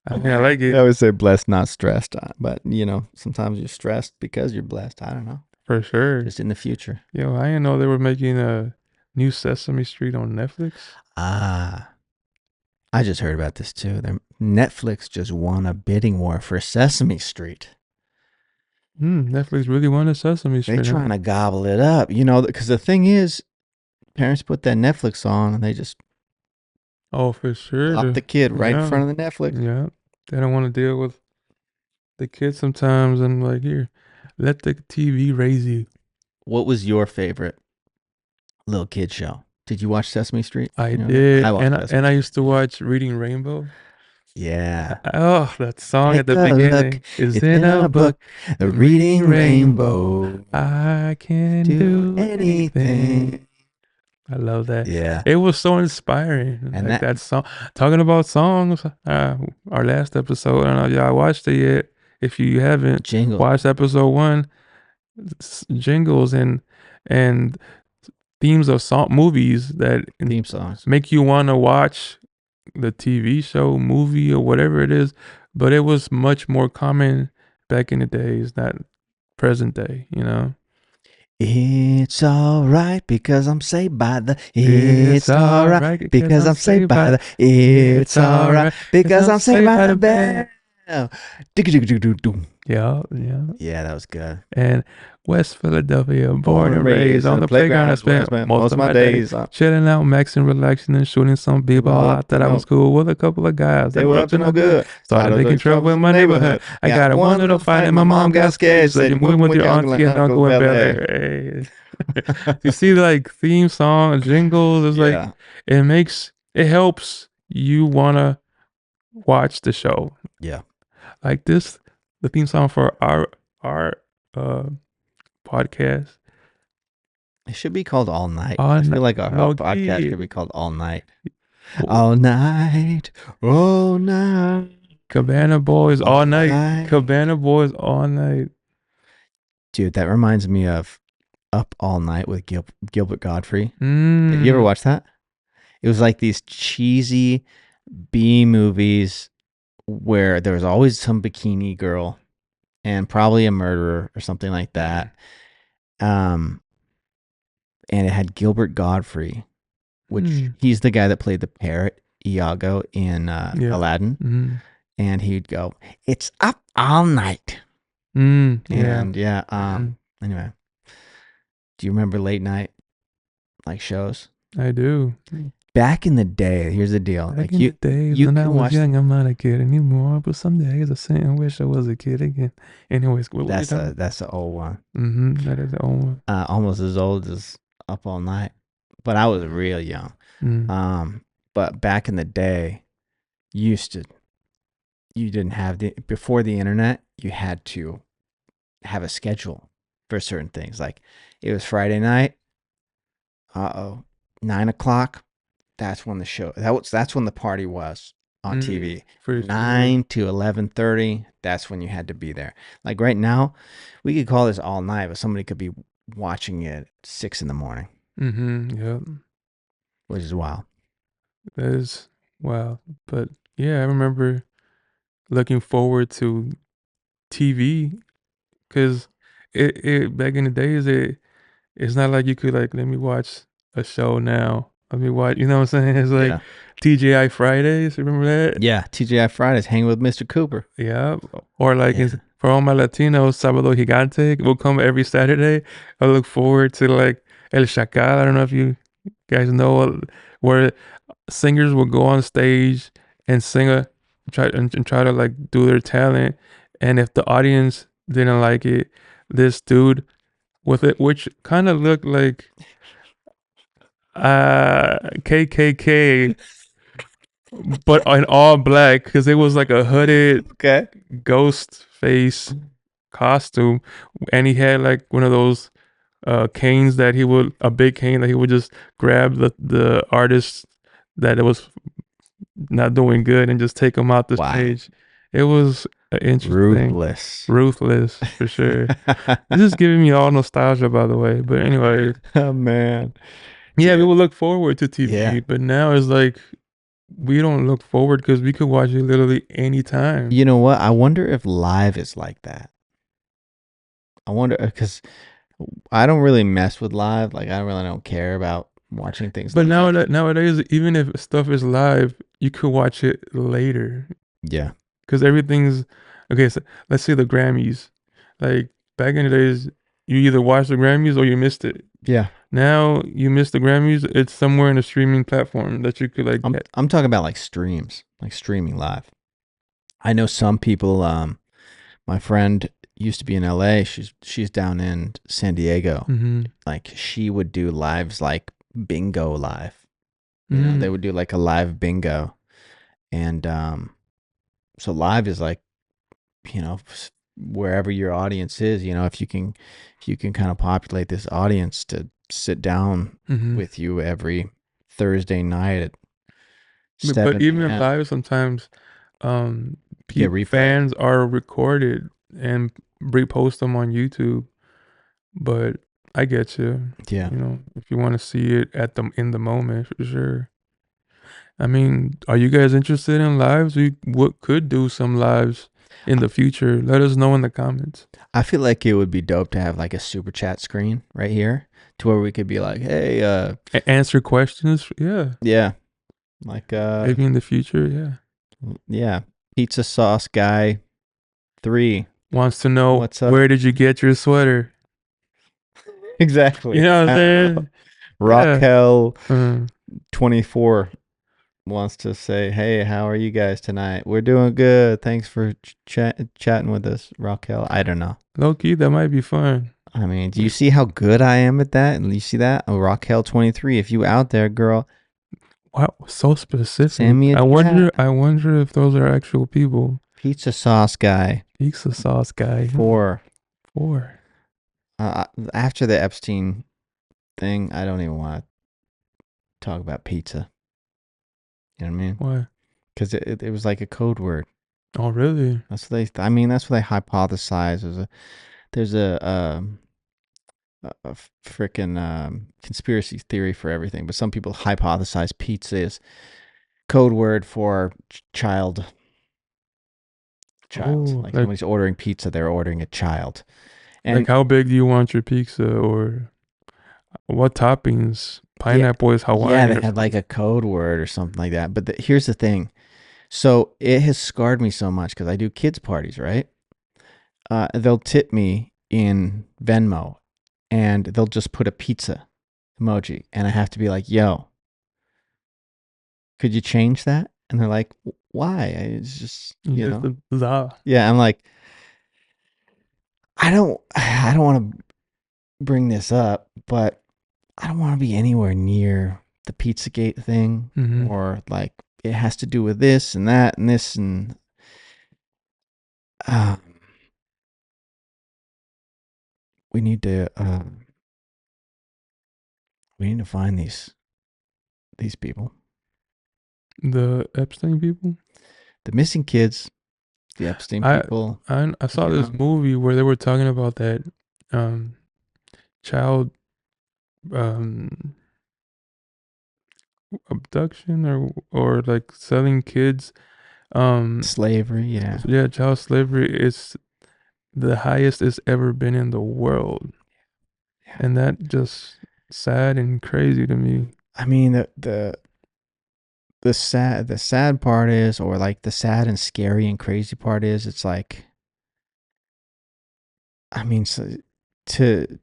I mean, I like I it would say blessed, not stressed. But sometimes you're stressed because you're blessed. I don't know. for sure. Just in the future. Yo, I didn't know they were making a new Sesame Street on Netflix. Ah, I just heard about this too. Netflix just won a bidding war for Sesame Street. Netflix really wanted Sesame They Street, huh? trying to gobble it up, because the thing is, parents put that Netflix on and they just Oh, for sure. plop the kid right in Yeah, front of the Netflix. yeah. They don't want to deal with the kids sometimes, and like here, let the TV raise you. What was your favorite little kid show? Did you watch Sesame Street? I I did, watched and Sesame I Street. used to watch Reading Rainbow. Yeah. Oh, that song at Take the a look. beginning is It's in in a a book. book. The Reading reading Rainbow. rainbow. I can Do do anything. anything. I love that. Yeah. It was so inspiring. And Like that that song. Talking about songs, our last episode. I don't know if y'all watched it yet. If you haven't, jingle. watch episode 1. Jingles and themes of song movies that Theme songs. make you want to watch the TV show, movie, or whatever it is. But it was much more common back in the days, not present day. You know. It's alright because I'm saved by the. It's It's alright alright because because I'm I'm saved saved by by. the. It's It's alright alright because because I'm I'm saved saved by by the the bell. bell. Digga-digga-digga-doo-doo. Yeah, yeah. Yeah, that was good. And West Philadelphia, born Born and and raised raised in on the the playground. playground I is where I spent spent most most of of my my day days. chilling out, maxing, relaxing, and shooting some People people. all I up to thought I was no. cool with a couple of guys They that were were up up to to no no good. good. Started Started making making trouble troubles in in the my neighborhood. neighborhood. I Got got in one one little little fight fight. and My my mom mom got got scared. scared. Said Said, you're "Move moving with with your your uncle auntie and and Uncle uncle in Bel Bel Air." Air. Hey. You see, like theme song jingles is like Yeah, it helps you wanna watch the show. yeah. Like this, the theme song for our uh podcast It should be called All Night. I on feel like our low podcast key. should be called All Night. All night, all night, Cabana Boys all all night. night. Cabana Boys all night. Dude, that reminds me of Up All Night with Gilbert Godfrey. You ever Mm. watch that? It was like these cheesy B movies where there was always some bikini girl and probably a murderer or something like that. Um, and it had Gilbert Godfrey, which Mm. he's the guy that played the parrot Iago in Yeah. Aladdin. Mm. And he'd go, "It's up all night." Mm. Yeah. And yeah, Mm. anyway, do you remember late night like shows? I do. Back in the day, here's the deal. Back Like in the days you when I can was watch young, I'm not a kid anymore. But some days I sit and wish I was a kid again. Anyways, what were we talking about? that's the old one. That is the old one. Almost as old as Up All Night. But I was real young. Mm. But back in the day, you used to you didn't have the before the internet, you had to have a schedule for certain things. Like it was Friday night, 9 o'clock. That's when the show. That's when the party was on TV. For sure. 9 to 11:30. That's when you had to be there. Like right now, we could call this all night, but somebody could be watching it at 6 in the morning, Yep. which is wild. That is wow. But yeah, I remember looking forward to TV because it back in the days it's not like you could like let me watch a show now. Let me watch. You know what I'm saying? It's like Yeah, TGI Fridays. Remember that? yeah. TGI Fridays, hanging with Mr. Cooper. Yeah. Or like Yeah, for all my Latinos, Sábado Gigante will come every Saturday. I look forward to like El Chacal. I don't know if you guys know where singers will go on stage and sing and try to like do their talent, and if the audience didn't like it, this dude with it, which kind of looked like KKK, but in all black, because it was like a hooded okay. ghost face costume, and he had like one of those canes that he would a big cane that he would just grab the artist that it was not doing good and just take him out the Wow, stage. It was interesting, ruthless. ruthless for sure. This is giving me all nostalgia, by the way. But anyway, Oh man, yeah, we dude. will look forward to Yeah. TV, but now it's like we don't look forward because we could watch it literally anytime. You know what? I wonder if live is like that. I wonder because I don't really mess with live. Like I really don't care about watching things But live. nowadays, even if stuff is live, you could watch it later Yeah. because everything's okay. So let's say the Grammys, like back in the days, you either watched the Grammys or you missed it. Yeah. Now you miss the Grammys, it's somewhere in a streaming platform that you could like get. I'm talking about like streams, like streaming live. I know some people. My friend used to be in LA. She's down in San Diego. Mm-hmm. Like she would do lives like bingo live. You know, they Mm. would do like a live bingo, and so live is like wherever your audience is. You know, if you can kind of populate this audience to sit down Mm-hmm. with you every Thursday night at But 7 even p.m. live, sometimes Get replayed. fans are recorded and repost them on YouTube. But I get you. Yeah. You know, if you want to see it at the in the moment, for sure. I mean, are you guys interested in lives? We what could do some lives in the future. Let us know in the comments. I feel like it would be dope to have like a super chat screen right here to where we could be like, hey, Answer questions. Yeah, yeah, like, maybe in the future. Yeah, yeah, pizza sauce guy 3. wants to know What's up? where did you get your sweater? You Exactly. know what I'm saying? Yeah. Raquel Uh, 24 wants to say, hey, how are you guys tonight? We're doing good. Thanks for chatting with us, Raquel. I don't know. Low key, that might be fun. I mean, do you see how good I am at that? And you see that? Oh, Raquel 23. If you out there, girl, Wow, so send specific. me a I chat. wonder. I wonder if those are actual people. Pizza sauce guy Pizza sauce guy. 4. 4. After the Epstein thing, I don't even want to talk about pizza. You know what I mean? What? Because it was like a code word. Oh, really? That's what they. I mean, that's what they hypothesize. There's a freaking conspiracy theory for everything, but some people hypothesize pizza is code word for child. Child. Oh, Like somebody's ordering pizza, they're ordering a child. like And how big do you want your pizza, or what toppings? yeah, Pineapple is yeah, Hawaiian they or had like something. a code word or something like that. But here's the thing. So it has scarred me so much because I do kids parties, right? They'll tip me in Venmo, and they'll just put a pizza emoji, and I have to be like, "Yo, could you change that?" And they're like, "Why?" It's just, Just the za. yeah. I'm like, I don't want to bring this up, but I don't want to be anywhere near the Pizzagate thing, Mm-hmm. or like it has to do with this and that and this and uh, we need to find these people, The Epstein people. the missing kids, the Epstein I people. I saw You this know, movie where they were talking about that um child um abduction or like selling kids. slavery. Yeah, So yeah, child slavery is the highest it's ever been in the world, yeah. and that just sad and crazy to me. I mean the sad part is, or like the sad and scary and crazy part is, it's like, I mean, so to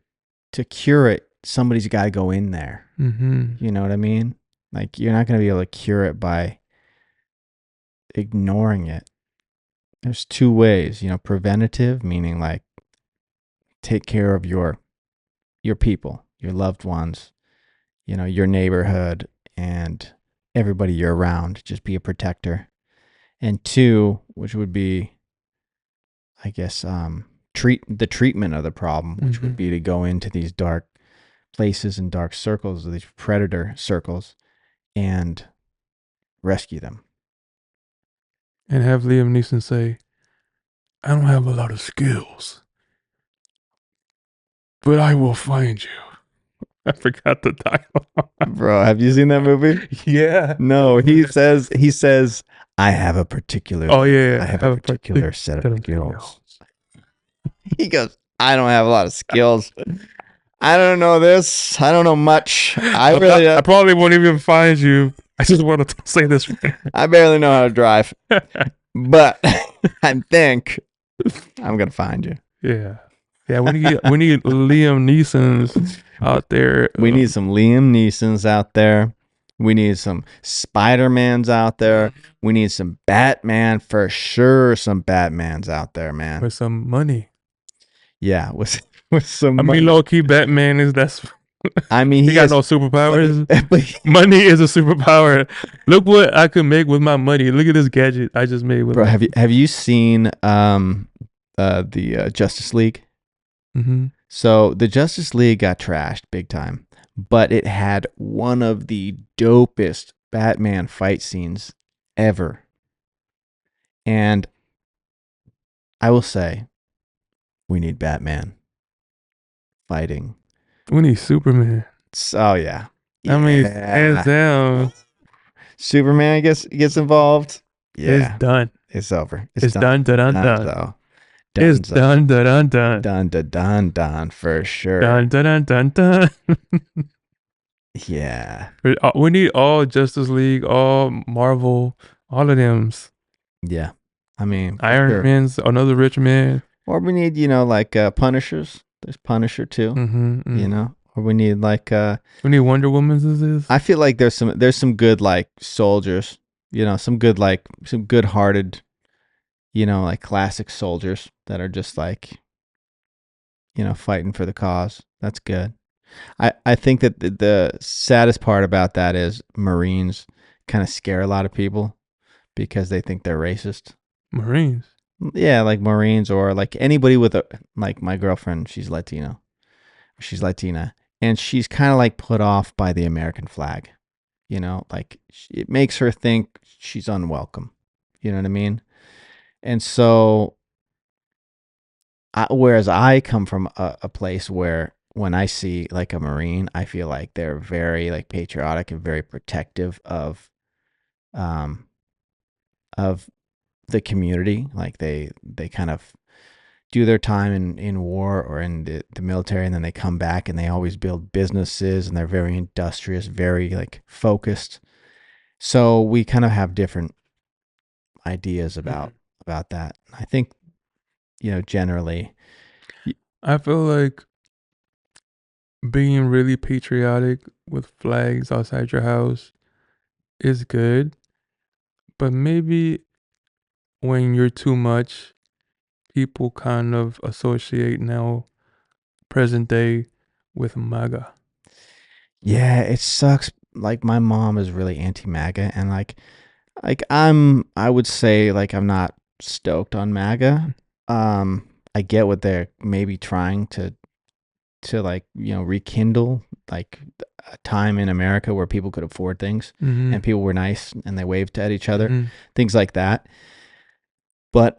to cure it, somebody's got to go in there. Mm-hmm. You know what I mean? Like you're not going to be able to cure it by ignoring it. There's two ways, preventative, meaning like take care of your people, your loved ones, your neighborhood and everybody you're around, just be a protector. And two, which would be, I guess, treatment of the problem, which Mm-hmm. would be to go into these dark places and dark circles, these predator circles, and rescue them. And have Liam Neeson say, "I don't have a lot of skills, but I will find you." I forgot the title. Bro, have you seen that movie? Yeah. No, he says I have a particular Oh yeah, I have I a have a particular particular set of set of skills. skills. He goes, I don't have a lot of skills. I don't know this. I don't know much. I really I probably won't even find you. I just want to say this. I barely know how to drive, but I think I'm gonna find you. Yeah, yeah. We need Liam Neeson's out there. We need some Liam Neesons out there. We need some Spider-Mans out there. We need some Batman for sure. Some Batmans out there, man. with some money. Yeah, with with I some mean, money. low key, Batman is that's. I mean, He he got no is, superpowers. but Money is a superpower. Look what I could make with my money. Look at this gadget I just made with bro, my. have you seen the Justice League? Mm-hmm. So the Justice League got trashed big time, but it had one of the dopest Batman fight scenes ever. And I will say, we need Batman fighting We need Superman. Oh yeah, I mean, hands yeah. down, Superman gets involved. it's Yeah, done. it's over. It's It's done. done, done, done, Done done. so. It's Done so. done, done, done, done. Done. Done. Done. Done for sure. Dun, dun, dun, dun, dun. Yeah. We need all Justice League, all Marvel, all of them. Yeah. I mean, for Iron sure. Man's another rich man. Or we need, like Punishers. There's Punisher too, Mm-hmm, mm-hmm. Or we need We need Wonder Woman's. Is this? I feel like there's some good like soldiers, some good like some good hearted, like classic soldiers that are just like, fighting for the cause. That's good. I think that the saddest part about that is Marines kind of scare a lot of people because they think they're racist. Marines. Yeah, like Marines or like anybody with a like my girlfriend, she's Latina, and she's kind of like put off by the American flag. Like it makes her think she's unwelcome. You know what I mean? And so, whereas I come from a place where when I see like a Marine, I feel like they're very like patriotic and very protective um, of the community. Like they kind of do their time in war or in the military, and then they come back and they always build businesses, and they're very industrious, very like focused. So we kind of have different ideas Mm-hmm. about that. I think, generally. I feel like being really patriotic with flags outside your house is good, but maybe when you're too much, people kind of associate now present day with MAGA. Yeah, it sucks. Like my mom is really anti MAGA, and I would say like I'm not stoked on MAGA. I get what they're maybe trying to like, rekindle like a time in America where people could afford things Mm-hmm. and people were nice and they waved at each other, Mm-hmm. things like that. But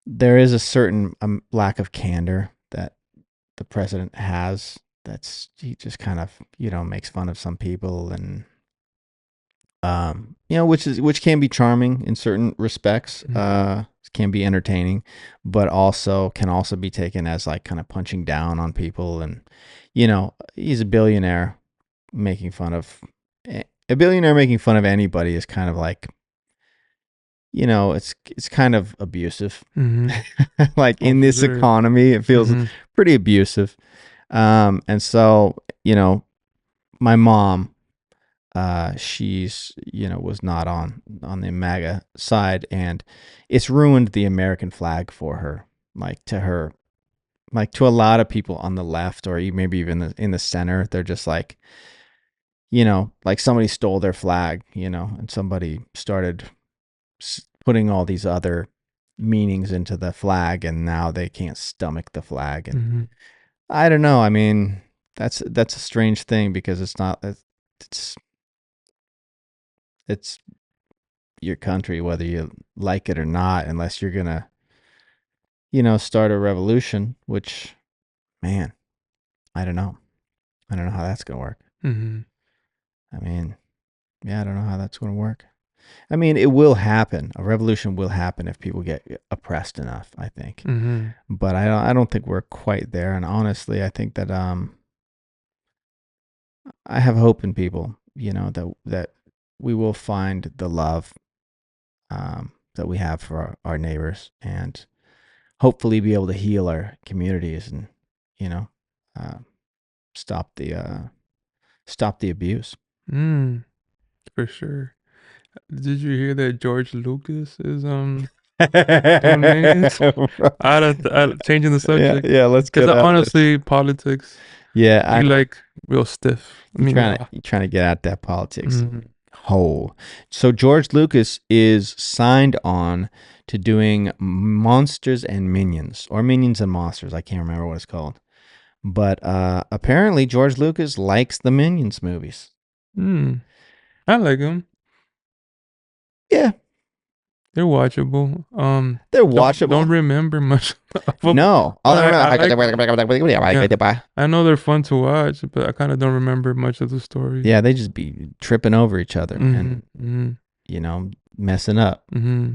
there is a certain lack of candor that the president has. That's he just kind of makes fun of some people, and which can be charming in certain respects, Mm-hmm. can be entertaining, but also can also be taken as like kind of punching down on people. And he's a billionaire making fun of a billionaire making fun of anybody is kind of like, it's kind of abusive. Mm-hmm. Like Oh, in for this sure. economy it feels Mm-hmm. pretty abusive. And so, my mom, she's was not on the MAGA side, and it's ruined the American flag for her. Like to her, like to a lot of people on the left, or maybe even in the center, they're just like, like somebody stole their flag, and somebody started putting all these other meanings into the flag, and now they can't stomach the flag. And Mm-hmm. I don't know. I mean, that's a strange thing because it's not. It's it's your country, whether you like it or not, unless you're gonna, start a revolution. Which, man, I don't know. I don't know how that's gonna work. Mm-hmm. I mean, yeah, I don't know how that's gonna work. I mean, it will happen. A revolution will happen if people get oppressed enough, I think. Mm-hmm. But I don't think we're quite there. And honestly, I think that I have hope in people. That we will find the love that we have for our neighbors, and hopefully be able to heal our communities, and you know uh, stop the abuse. Mm, for sure. Did you hear that George Lucas is doing minions? Changing the Yeah, subject yeah. Let's because get at this. honestly, politics Yeah, I be know. like real stiff. I You mean, trying to raw. you trying to get at that politics Mm-hmm. hole. So George Lucas is signed on to doing Monsters and Minions, or Minions and Monsters. I can't remember what it's called. But apparently George Lucas likes the Minions movies. Mm, I like him. Yeah, They're watchable. They're Don't watchable. remember much of them, No, all but I I like them. Yeah, remember. I know they're fun to watch, but I kind of don't remember much of the story. Yeah, they just be tripping over each other Mm-hmm. and Mm-hmm. messing up. Mm-hmm.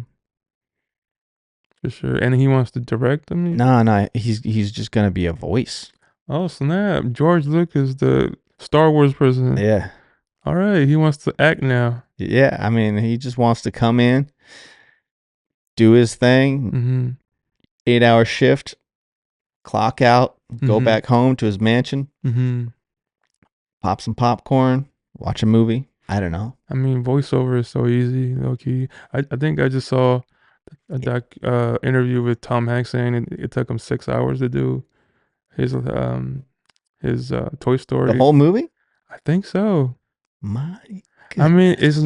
For sure. And he wants to direct them. No, no, he's just gonna be a voice. Oh snap! George Lucas, the Star Wars president. Yeah, All right, he wants to act now. yeah. I mean, he just wants to come in, do his thing, Mm-hmm. 8 hour shift, clock out, go Mm-hmm. back home to his mansion, Mm-hmm. pop some popcorn, watch a movie. I don't know. I mean, voiceover is so easy, low key. I think I just saw a interview with Tom Hanks saying it took him 6 hours to do his Toy The Story. whole movie? I think so. My I mean, goodness.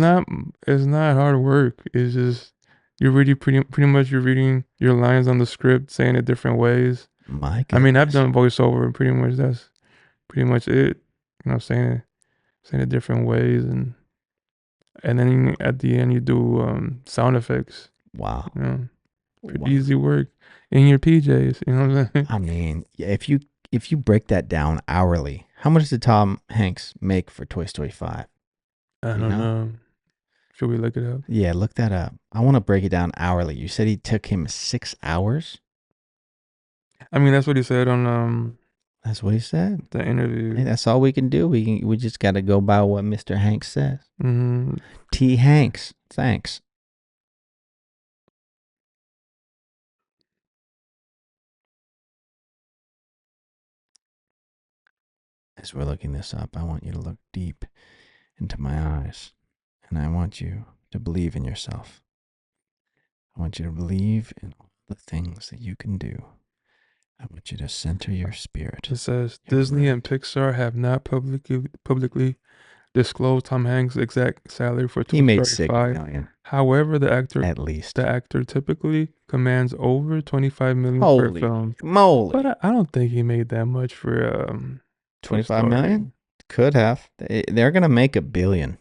it's not hard work. It's just you're reading pretty much you're reading your lines on the script, saying it different ways. My I mean, I've goodness. done voiceover, and pretty much that's pretty much it. You know, saying it different ways, and then at the end you do sound effects. Wow. You know, pretty Wow. easy work in your PJs. You know what I'm saying? I mean, yeah, if you break that down hourly, how much did Tom Hanks make for Toy Story 5? I You don't know? know. Should we look it up? Yeah, look that up. I want to break it down hourly. You said he took him 6 hours? I mean, that's what he said on That's what he said. the Hey, interview. that's all we can do. We just got to go by what Mr. Hanks says. Hmm. T. Hanks, thanks. As we're looking this up, I want you to look deep into my eyes, and I want you to believe in yourself. I want you to believe in all the things that you can do. I want you to center your spirit. It says Your Disney and mind. Pixar have not publicly disclosed Tom Hanks' exact salary for He Toy made Story six 5. million However, at least. the actor typically commands over 25 million per Holy film. But moly! I don't think he made that much for Toy 25 Story. million? Could have. They're gonna make $1 billion.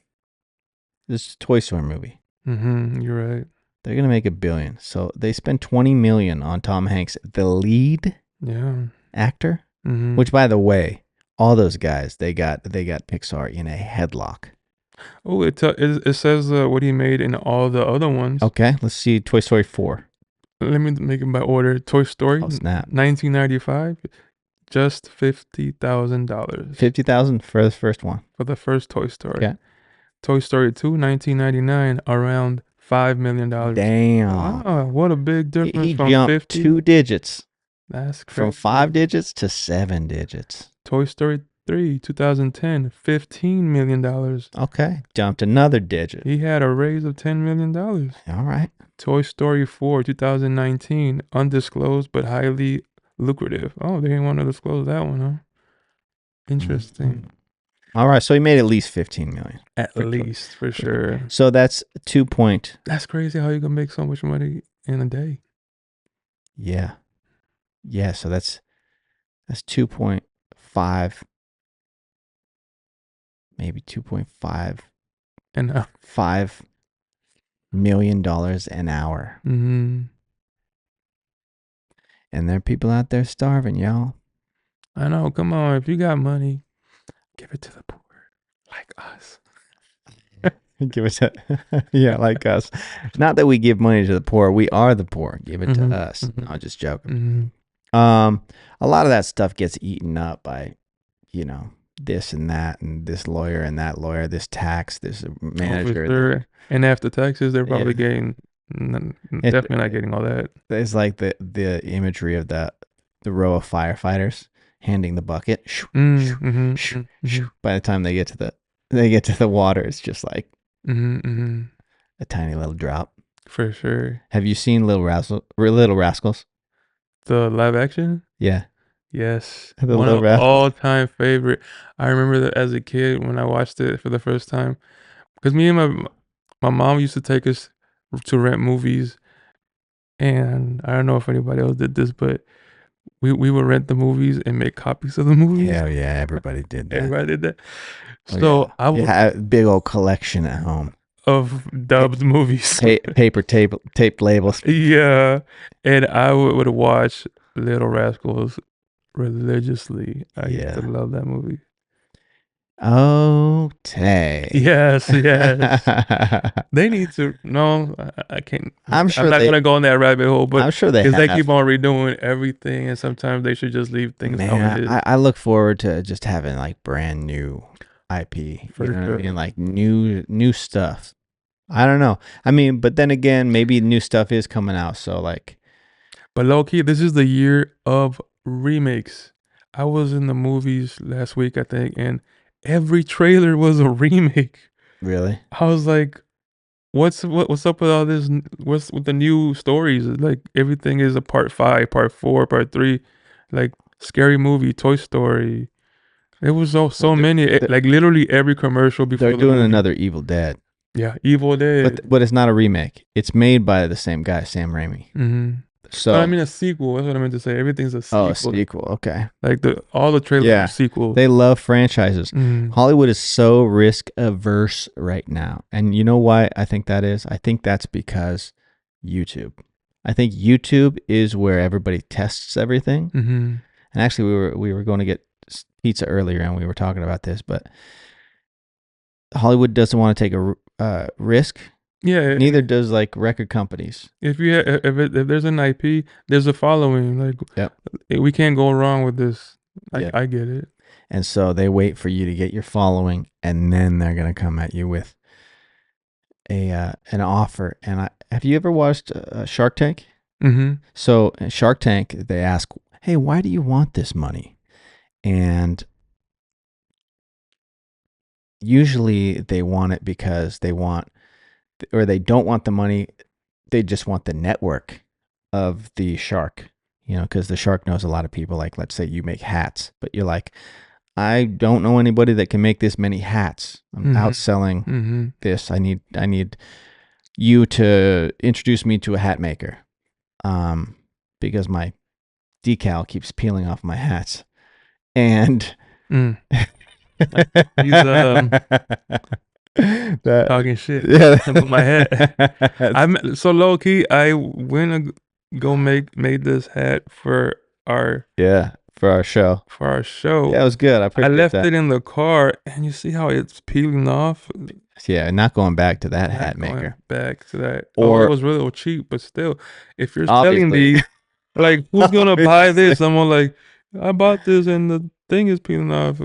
This is a Toy Story movie. Mm-hmm. You're right. They're gonna make $1 billion. So they spent 20 million on Tom Hanks, the lead Yeah. actor. Mm-hmm. Which, by the way, all those guys they got Pixar in a headlock. Oh, it says what he made in all the other ones. Okay, let's see Toy Story 4. Let me make it by order. Toy Story, Oh snap! 1995, just $50,000 50,000 for the first one. for the first Toy Story. Okay. Toy Story 2, 1999, around $5 million. Damn. Wow, what a big difference He from jumped 50. 2 digits That's from crazy. 5 digits to 7 digits. Toy Story 3, 2010, $15 million. Okay, jumped another digit. He had a raise of $10 million. All right. Toy Story 4, 2019, undisclosed but highly lucrative. Oh, they didn't want to disclose that one, huh? Mhm. Interesting. All right, so he made at least 15 million. At least, for sure. So that's 2 point. That's crazy how you can make so much money in a day. Yeah. Yeah, so that's 2.5, maybe 2.5 And $5 million an hour. mm-hmm. And there are people out there starving, y'all. I know. Come on, if you got money, give it to the poor, like us. Give it to, yeah, like us. Not that we give money to the poor. We are the poor. Give it to Mm-hmm. us. Mm-hmm. No, just joking. Mm-hmm. A lot of that stuff gets eaten up by, this and that, and this lawyer and that lawyer, this tax, this Oh, for manager. sure. And after taxes, they're Yeah, probably getting definitely not getting all that. it's like the imagery of the row of firefighters handing the bucket. Shoo, shoo, Mm-hmm. shoo, Mm-hmm. shoo. By the time they get to the water, it's just like Mm-hmm. Mm-hmm. a tiny little drop. For sure. Have you seen Little Rascals? The live action? Yeah, Yes. the One Little of Rascals. all time favorite. I remember that as a kid when I watched it for the first time. Because me and my mom used to take us to rent movies. And I don't know if anybody else did this, but we would rent the movies and make copies of the movies. Hell yeah, everybody did that. Everybody did that. Oh So yeah, I would yeah, a big old collection at home. of dubbed movies. Paper tape labels. Yeah, and I would watch Little Rascals religiously. I used to Yeah. love that movie. Oh, Tay. Yes, yes. They need to. No, I can't. I'm I'm sure not they. gonna go in that rabbit hole, but I'm sure they because they keep have. on redoing everything, and sometimes they should just leave things how it Man, is. I look forward to just having like brand new IP. You For know what I sure. mean? Like new stuff. I don't know. I mean, but then again, maybe new stuff is coming out. So like, But low key, this is the year of remakes. I was in the movies last week, I think, and every trailer was a remake. really? I was like, what's up with all this? What's with the new stories? Like everything is a part five, part four, part three, like Scary Movie, Toy Story. It was Well, so many, like literally every commercial they're before the doing movie. another Evil Dead, Yeah, Evil Dead. but it's not a remake. It's made by the same guy, Sam Raimi. Hmm. But I So, mean a sequel. That's what I meant to say. Everything's a oh, a sequel. sequel. Okay. Like all the trailers are Yeah. sequels. They love franchises. Mm. Hollywood is so risk averse right now. And you know why I think that is? I think that's because YouTube. I think YouTube is where everybody tests everything. Mm-hmm. And actually we were going to get pizza earlier and we were talking about this, but Hollywood doesn't want to take a risk. Yeah, Neither and does like record companies. if there's an IP, there's a following. Like Yep. we can't go wrong with this. Yeah. I get it. And so they wait for you to get your following and then they're going to come at you with a an offer. And have you ever watched Shark Tank? Mm-hmm. So in Shark Tank, they ask, "Hey, why do you want this money?" And usually they want it because they want, or they don't want the money. They just want the network of the shark. You know, because the shark knows a lot of people. Like, let's say you make hats, but you're like, I don't know anybody that can make this many hats. I'm Mm-hmm. outselling Mm-hmm. this. I need you to introduce me to a hat maker. Because my decal keeps peeling off my hats. And Mm. He's that talking shit with my head. yeah. I'm so low key. I went to go made this hat our Yeah, for our show. for our show. Yeah, it was good. I I appreciate left that. it in the car, and you see how it's peeling off. Yeah, not going back to that hat Not going maker. back to that. Oh, it Or was really cheap, but still, if you're selling obviously, these, like, who's gonna buy obviously. this? Someone like, I bought this, and the thing is peeling off.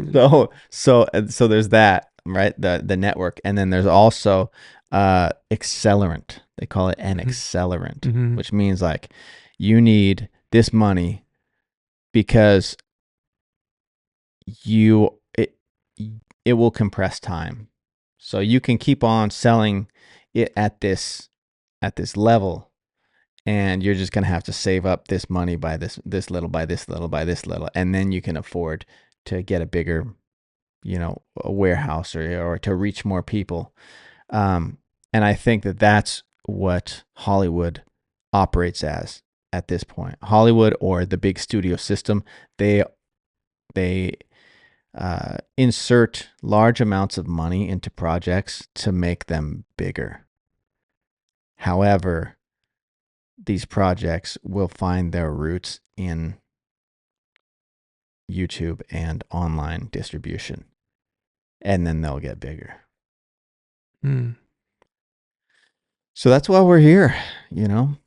So there's that, right? The network, and then there's also accelerant. They call it an accelerant, Mm-hmm. which means like you need this money because you it will compress time. So you can keep on selling it at this level, and you're just gonna have to save up this money by this little by this little by this little, and then you can afford to get a bigger, a warehouse or to reach more people. And I think that that's what Hollywood operates as at this point. Hollywood or the big studio system, they insert large amounts of money into projects to make them bigger. However, these projects will find their roots in YouTube and online distribution, and then they'll get bigger. Mm. So that's why we're here, I'm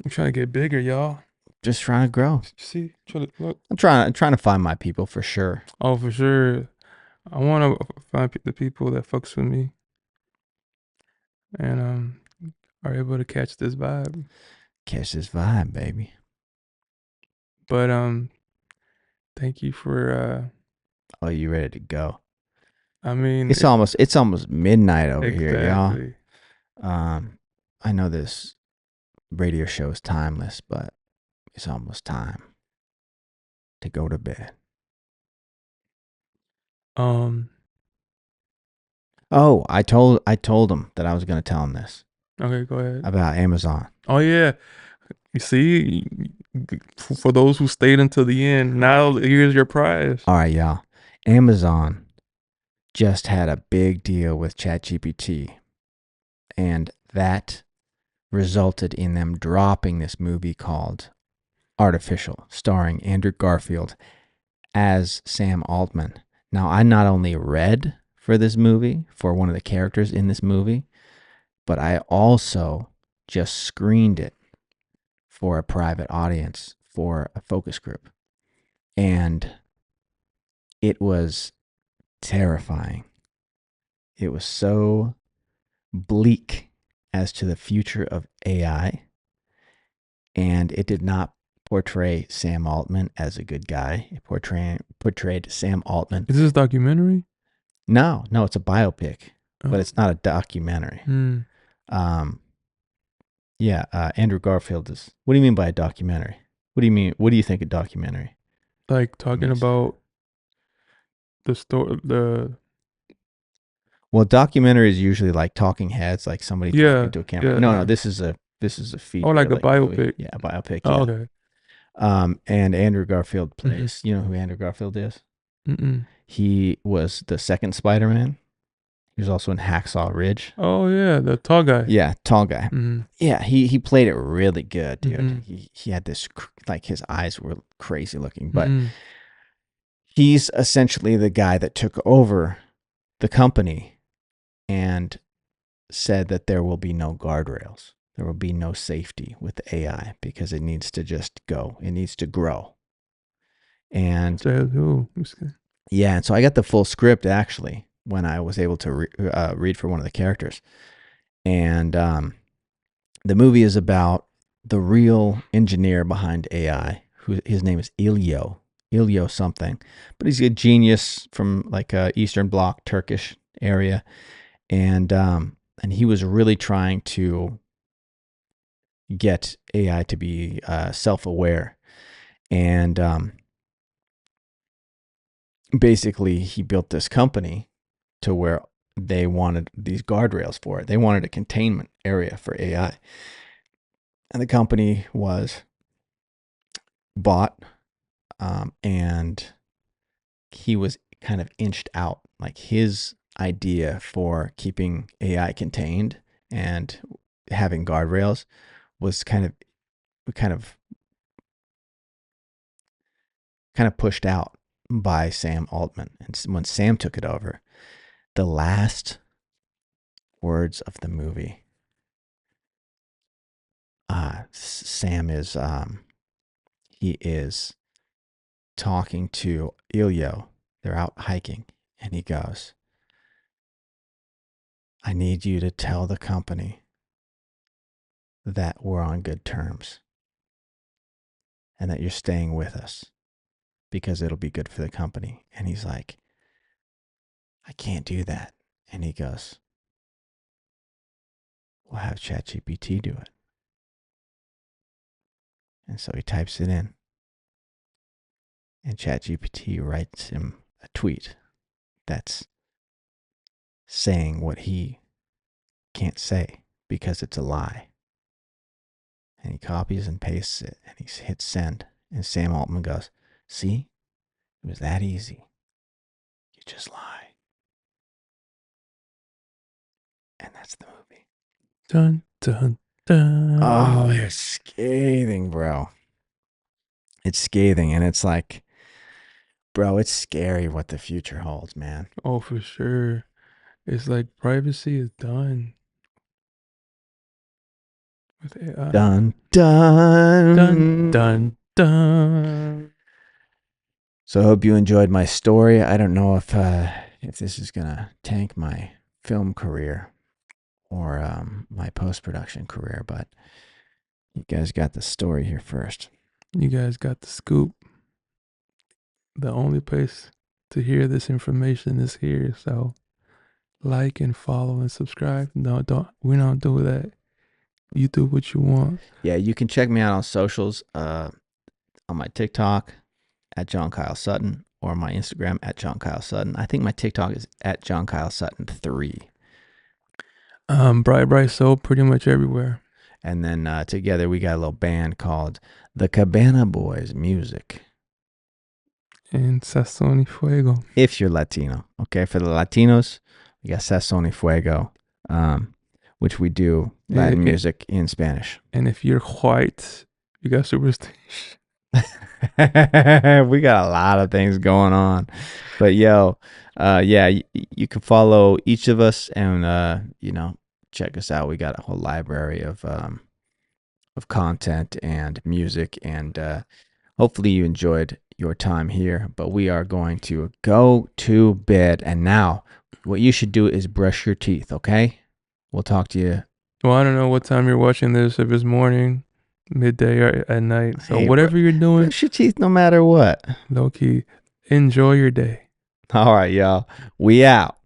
trying to get bigger, y'all. just trying to grow. See, try to look. I'm trying to find my people for sure. Oh, for sure. I want to find the people that fucks with me and are able to catch this vibe. Catch this vibe, baby. But thank you for Oh, you ready to go? I mean, It's almost midnight over here, y'all. exactly. I know this radio show is timeless, but it's almost time to go to bed. Um. Oh, I told him that I was going to tell him this Okay, go ahead. about Amazon. Oh yeah. You see, for those who stayed until the end, now here's your prize. All right, y'all. Amazon just had a big deal with ChatGPT, And that resulted in them dropping this movie called Artificial, starring Andrew Garfield as Sam Altman. Now, I not only read for this movie, for one of the characters in this movie, but I also just screened it for a private audience, for a focus group. And it was terrifying. It was so bleak as to the future of AI, and it did not portray Sam Altman as a good guy. It portrayed Sam Altman. Is this a documentary? No, it's a biopic, but Oh. it's not a documentary. Hmm. Um, yeah, Andrew Garfield is. What do you mean by a documentary? What do you mean? What do you think a documentary Like talking means? about the story, the Well, documentary is usually like talking heads, like somebody talking yeah, to a camera. yeah, No, yeah. this is a Oh, feature like a like movie. biopic. Yeah, a biopic. Oh, Yeah. okay. And Andrew Garfield Mm-hmm. plays. You know who Andrew Garfield is? Mm-mm. He was the second Spider-Man. He was also in Hacksaw Ridge. Oh yeah, the tall guy. Yeah, tall guy. Mm-hmm. Yeah, he played it really good, dude. Mm-hmm. He had this like his eyes were crazy looking, but Mm-hmm. he's essentially the guy that took over the company and said that there will be no guardrails. There will be no safety with AI because it needs to just go. It needs to grow. And Says who? yeah, and so I got the full script actually when I was able to read for one of the characters. And the movie is about the real engineer behind AI, who his name is Ilyo something, but he's a genius from like a Eastern Bloc Turkish area, and he was really trying to get AI to be self-aware, and basically he built this company to where they wanted these guardrails for it. They wanted a containment area for AI, and the company was bought, and he was kind of inched out. Like his idea for keeping AI contained and having guardrails was kind of pushed out by Sam Altman. And when Sam took it over, the last words of the movie, Sam is he is talking to Ilyo. They're out hiking, and he goes, "I need you to tell the company that we're on good terms and that you're staying with us because it'll be good for the company." And he's like, "I can't do that." And he goes, "We'll have ChatGPT do it." And so he types it in, and ChatGPT writes him a tweet that's saying what he can't say because it's a lie. And he copies and pastes it, and he hits send. And Sam Altman goes, "See, it was that easy. You just lie." And that's the movie. Dun dun Oh, dun. it's scathing, bro. It's scathing, and it's like, bro, it's scary what the future holds, man. Oh, for sure. It's like privacy is done with AI. Dun Dun dun. dun dun. So I hope you enjoyed my story. I don't know if this is gonna tank my film career or my post production career, but you guys got the story here first. You guys got the scoop. The only place to hear this information is here. So like and follow and subscribe. No, don't. We don't do that. You do what you want. Yeah, you can check me out on socials, on my TikTok at John Kyle Sutton, or my Instagram at John Kyle Sutton. I think my TikTok is at John Kyle Sutton 3. Bright Soul pretty much everywhere. And then together we got a little band called the Cabana Boys Music. And Sasoni Fuego. If you're Latino, okay, for the Latinos, we got Sasoni Fuego. which we do And, Latin music in Spanish. and if you're white, you got superstition. We got a lot of things going on, but yo, yeah, you can follow each of us and check us out. We got a whole library of content and music, and hopefully you enjoyed your time here. But we are going to go to bed, and now what you should do is brush your teeth. Okay, we'll talk to you. Well, I don't know what time you're watching this, if it's morning, midday, or at night. So Hey, whatever you're doing, brush your teeth no matter what. low key, enjoy your day. All right, y'all. We out.